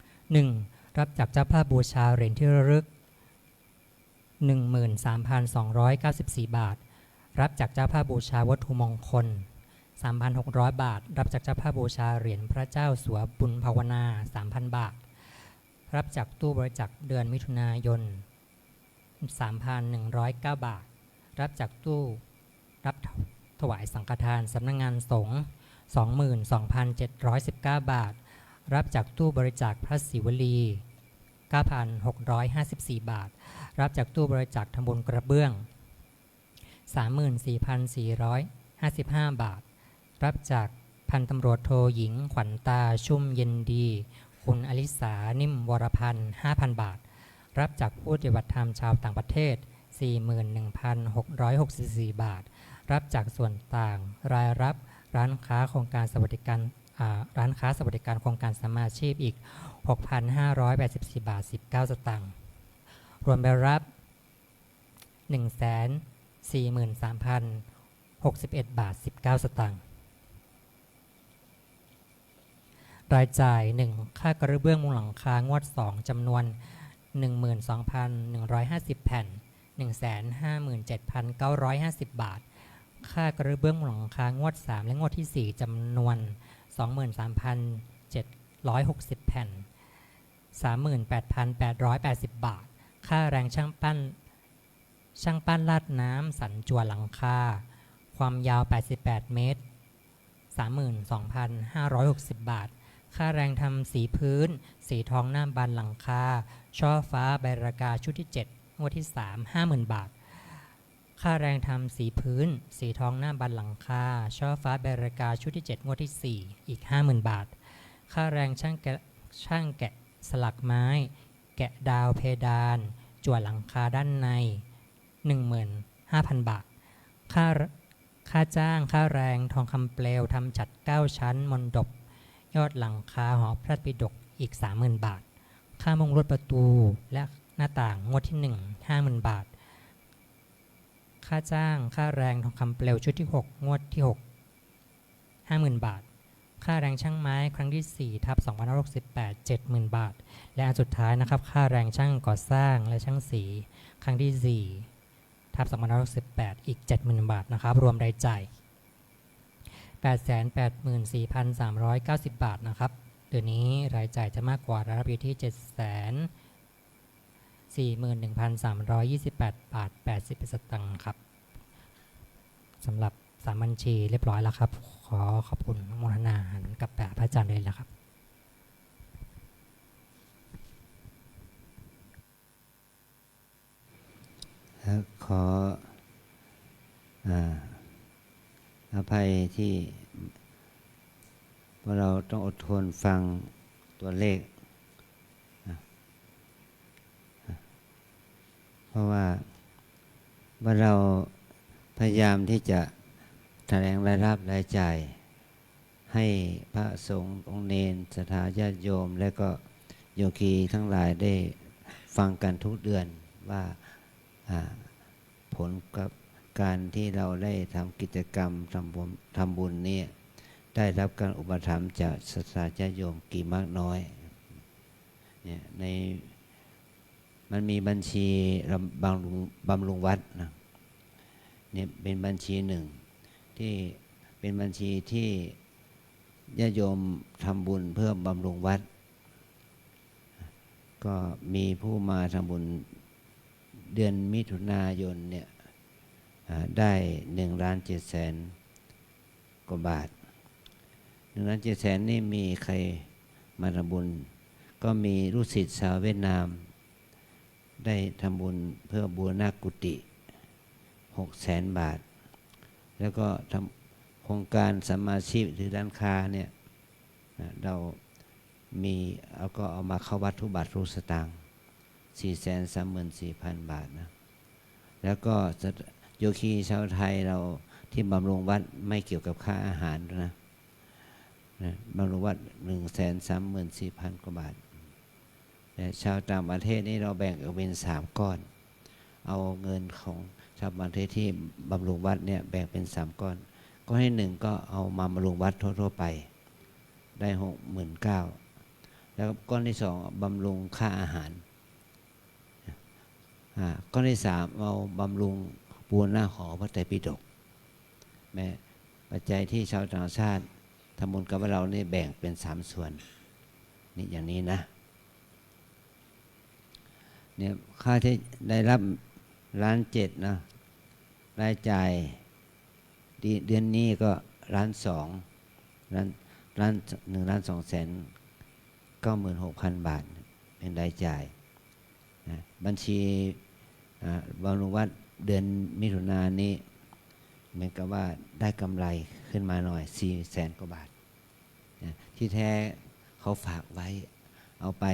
1. รับจากเจ้าภาพบูชาเหรียญที่ระลึก 13,294 บาทรับจากเจ้าภาพบูชาวัตถุมงคล 3,600 บาทรับจากเจ้าภาพบูชาเหรียญพระเจ้าสัวบุญภาวนา 3,000 บาทรับจากตู้บริจาคเดือนมิถุนายน 3,109 บาทรับจากตู้รับถวายสังฆทานสำนักงานสงฆ์ 22,719 บาทรับจากตู้บริจาคพระศิวลี 9,654 บาทรับจากตู้บริจาคทำบุญกระเบื้อง 34,455 บาทรับจากพันตำรวจโทหญิงขวัญตาชุ่มเย็นดีคุณอลิสานิ่มวรพันธ์ 5,000 บาทรับจากผู้ปฏิบัติธรรมชาวต่างประเทศ 41,664 บาทรับจากส่วนต่างรายรับร้านค้าโครงการสวัสดิการร้านค้าสวัสดิการโครงการสมาชีพอีก 6,584 บาท 19 สตางค์รวมไปรับ 143,061 บาท 19 สตางค์รายจ่าย 1. ค่ากระเบื้องมุงหลังคางวด 2 จำนวน 12,150 แผ่น 157,950 บาทค่ากระเบื้องมุงหลังคางวด 3 และงวดที่ 4 จำนวน 23,760 แผ่น 38,880 บาทค่าแรงช่างปั้นลาดน้ำสันจั่วหลังคาความยาว88 เมตร 32,560 บาทค่าแรงทำสีพื้นสีทองหน้าบานหลังคาช่อฟ้าใบราคาชุดที่ 7 งวดที่ 3 50,000 บาทค่าแรงทำสีพื้นสีทองหน้าบานหลังคาช่อฟ้าใบราคาชุดที่ 7 งวดที่ 4 อีก 50,000 บาทค่าแรงช่างแกะสลักไม้แกะดาวเพดานจั่วหลังคาด้านใน 15,000 บาทค่าจ้างค่าแรงทองคำเปลวทำฉัตร9 ชั้นมณฑปยอดหลังคาหอพระไตรปิฎกอีก 30,000 บาทค่ามงลวดประตูและหน้าต่างงวดที่ 1 50,000 บาทค ค่าจ้างค่าแรงทองคำเปลวชุดที่ 6 งวดที่ 6 50,000 บาท ค่าแรงช่างไม้ครั้งที่4ทับ2568 70,000 บาท และอันสุดท้ายนะครับค่าแรงช่างก่อสร้างและช่างสีครั้งที่4ทับ2568อีก 70,000 บาทนะครับรวมรายจ่าย 884,390 บาทนะครับเดือนนี้รายจ่ายจะมากกว่ารายรับอยู่ที่ 741,328 บาท 80 สตางค์ครับสำหรับ3บัญชีเรียบร้อยแล้วครับขอขอบคุณโมทนาหันกับพระอาจารย์เลยนะครับ แล้วขออภัยที่พวกเราต้องอดทนฟังตัวเลขเพราะว่าเราพยายามที่จะแถลงรายรับรายจ่ายให้พระสงฆ์องค์เณรศรัทธาญาติโยมและก็โยคีทั้งหลายได้ฟังกันทุกเดือนว่าผลกับการที่เราได้ทำกิจกรรมทำบุญนี้ได้รับการอุปถัมภ์จากศรัทธาญาติโยมกี่มากน้อยเนี่ยมันมีบัญชีบำรุงวัดนะเนี่ยเป็นบัญชีหนึ่งที่เป็นบัญชีที่ญาติโยมทำบุญเพื่อบำรุงวัดก็มีผู้มาทำบุญเดือนมิถุนายนเนี่ยได้1,700,000 กว่าบาท1,700,000นี่มีใครมาทำบุญก็มีลูกศิษย์ชาวเวียดนามได้ทำบุญเพื่อบูรณะกุฏิ600,000 บาทแล้วก็ทำโครงการสัมมาชีพหรือร้านค้าเนี่ยเรามีเอามาเข้าวัดทุกบาททุกสตางค์434,000 บาทนะแล้วก็โยคีชาวไทยเราที่บำรุงวัดไม่เกี่ยวกับค่าอาหารนะบำรุงวัด134,000 กว่าบาทแต่ชาวต่างประเทศนี่เราแบ่งออกเป็น3 ก้อนเอาเงินของชาวต่างประเทศที่บำรุงวัดเนี่ยแบ่งเป็น3 ก้อนก้อนที่1ก็เอามาบำรุงวัดทั่วๆไปได้69,000แล้วก้อนที่2บำรุงค่าอาหารก้อนที่3เอาบำรุงบูรณะหอพระไตรปิฎกแม้ปัจจัยที่ชาวต่างชาติทำบุญกับเรานี่แบ่งเป็น3 ส่วนนี่อย่างนี้นะเนี่ยค่าที่ได้รับ1,700,000นะรายจ่ายเดือนนี้ก็1,296,000 บาทเป็นรายจ่ายนะบัญชีบำรุงวัดเดือนมิถุนายนนี้เหมือนกับว่าได้กำไรขึ้นมาหน่อย400,000 กว่าบาทนะที่แท้เขาฝากไว้เอาไป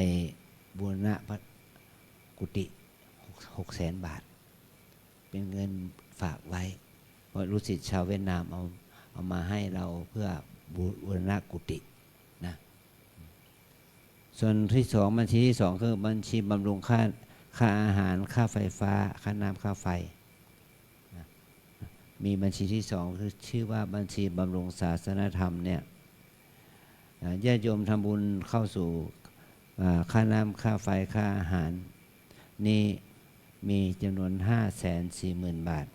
บูรณะพระกุฏิ600,000 บาทเป็นเงินฝากไว้เพราะลูกศิษย์ชาวเวียดนามเอามาให้เราเพื่อบูรณะกุฏินะส่วนที่2บัญชีที่2คือบัญชีบำรุงค่าอาหารค่าไฟฟ้าค่าน้ำค่าไฟนะมีบัญชีที่2คือชื่อว่าบัญชีบำรุงศาสนธรรมเนี่ยญาติโยมทำบุญเข้าสู่ค่าน้ำค่าไฟค่าอาหารนี่มีจำนวน 540,000 บาท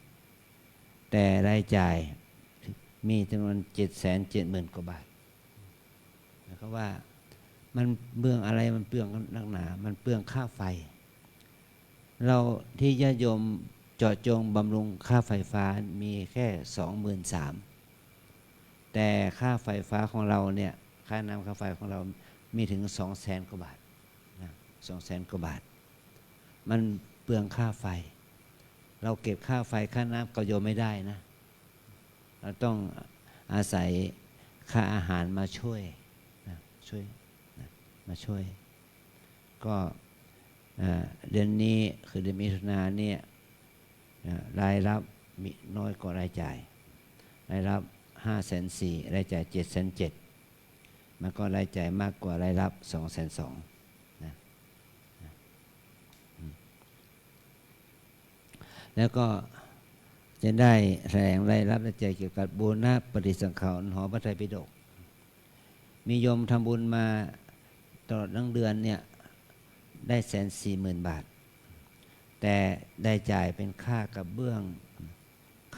แต่รายจ่ายมีจำนวน 770,000 กว่าบาทนะครับว่ามันเปลืองอะไรมันเปลืองนักหนามันเปลืองค่าไฟเราที่ญาติโยมเจาะจงบำรุงค่าไฟฟ้ามีแค่ 23,000แต่ค่าไฟฟ้าของเราเนี่ยค่าน้ำค่าไฟของเรามีถึง 200,000 กว่าบาทนะ200,000 กว่าบาทมันเปลืองค่าไฟเราเก็บค่าไฟค่าน้ำก็โยมไม่ได้นะเราต้องอาศัยค่าอาหารมาช่วยนะมาช่วยก็เดือนนี้คือเดือนมิถุนายนเนี่ยรายรับมีน้อยกว่ารายจ่ายรายรับ 540,000 รายจ่าย 770,000 มันก็รายจ่ายมากกว่ารายรับ 220,000 นะแล้วก็ จะได้แถลงรายรับรายจ่ายเกี่ยวกับบูรณะปฏิสังขรณ์หอพระไตรปิฎกมีโยมทำบุญมาตลอดทั้งเดือนเนี่ยได้140,000 บาทแต่ได้จ่ายเป็นค่ากระเบื้อง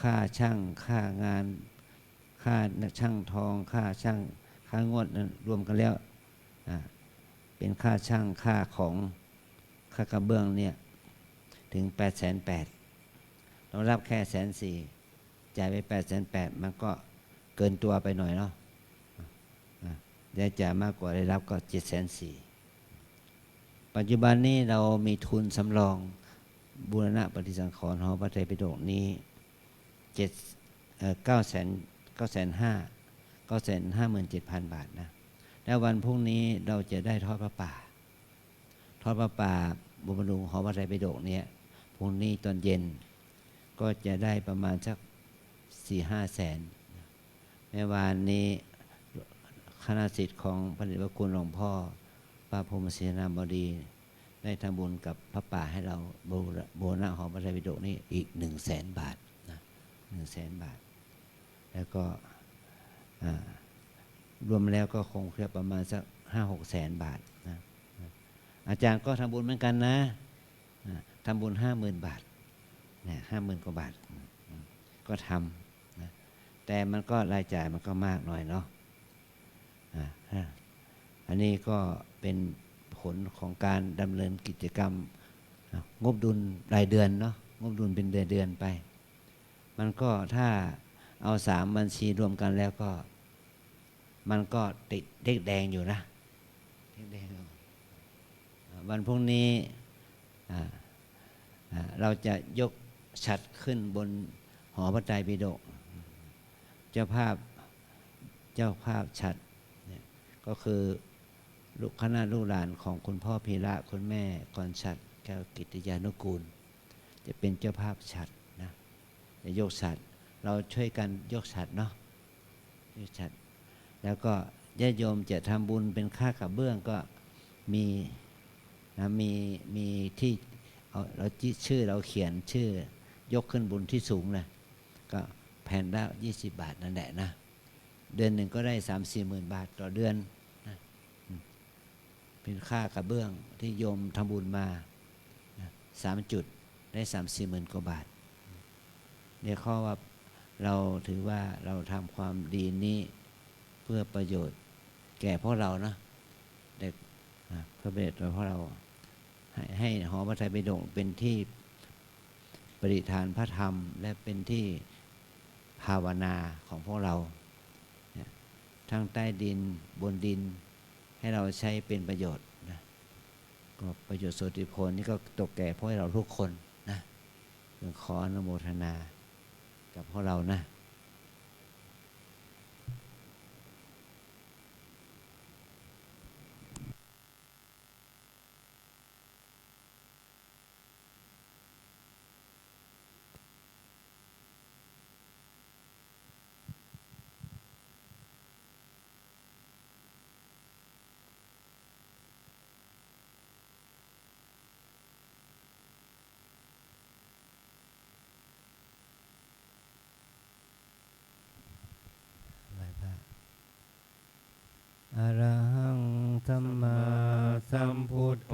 ค่าช่างค่างานค่าช่างทองค่าช่างค่างวดนั้นรวมกันแล้วเป็นค่าช่างค่าของค่ากระเบื้องเนี่ยถึง880,000เรารับแค่140,000จ่ายไป880,000มันก็เกินตัวไปหน่อยเนาะได้จ่ายมากกว่าได้รับก็740,000ปัจจุบันนี้เรามีทุนสำรองบูรณะปฏิสังขรณ์หอพระไตรปิฎกนี้957,000 บาทนะแล้ววันพรุ่งนี้เราจะได้ทอดพระป่าบุญบำรุงหอพระไตรปิฎกเนี่ยพรุ่งนี้ตอนเย็นก็จะได้ประมาณสัก 4-5 แสนในวันนี้คณะศิษย์ของพระเดชพระคุณหลวงพ่อพระพรหมเสนาบดีได้ทำบุญกับพระป่าให้เราบูรณะหอพระไตรปิฎกนี่อีก 100,000 บาทนะ100,000 บาทแล้วก็รวมแล้วก็คงเกือบประมาณสัก 5-6 แสนบาทนะอาจารย์ก็ทำบุญเหมือนกันนะทำบุญ 50,000 บาทเนี่ย50,000 กว่าบาทก็ทำนะแต่มันก็รายจ่ายมันก็มากหน่อยเนาะอันนี้ก็เป็นผลของการดำเนินกิจกรรมงบดุลรายเดือนเนาะงบดุลเป็นเดือนไปมันก็ถ้าเอา3 บัญชีรวมกันแล้วก็มันก็ติดเลขแดงอยู่นะเลขแดงวันพรุ่งนี้เราจะยกฉัตรขึ้นบนหอพระไตรปิฎกเจ้าภาพฉัตรก็คือคณะลูกหลานของคุณพ่อพีระคุณแม่กรฉัตรแก้วกิติยานุกูลจะเป็นเจ้าภาพฉัตรนะจะยกฉัตรเราช่วยกันยกฉัตรเนาะยกฉัตรแล้วก็ญาติโยมจะทำบุญเป็นค่ากระเบื้องก็มีนะมีที่เราชื่อเราเขียนชื่อยกขึ้นบุญที่สูงเลยก็แผ่นละ20 บาทนั่นแหละนะเดือนหนึ่งก็ได้ 3-4 หมื่นบาทต่อเดือนนะเป็นค่ากระเบื้องที่โยมทำบุญมา3 จุดได้ 3-4 หมื่นกว่าบาทเนี่ยข้อว่าเราถือว่าเราทำความดีนี้เพื่อประโยชน์แก่พวกเรานะเด็กเพื่อประโยชน์พวกเราให้หอพระไตรปิฎกเป็นที่ประดิษฐานพระธรรมและเป็นที่ภาวนาของพวกเราทั้งใต้ดินบนดินให้เราใช้เป็นประโยชน์นะก็ประโยชน์สุทธิผลนี่ก็ตกแก่พวกเราทุกคนนะขออนุโมทนากับพวกเรานะอะระหังสัมมาสัมพุทโธ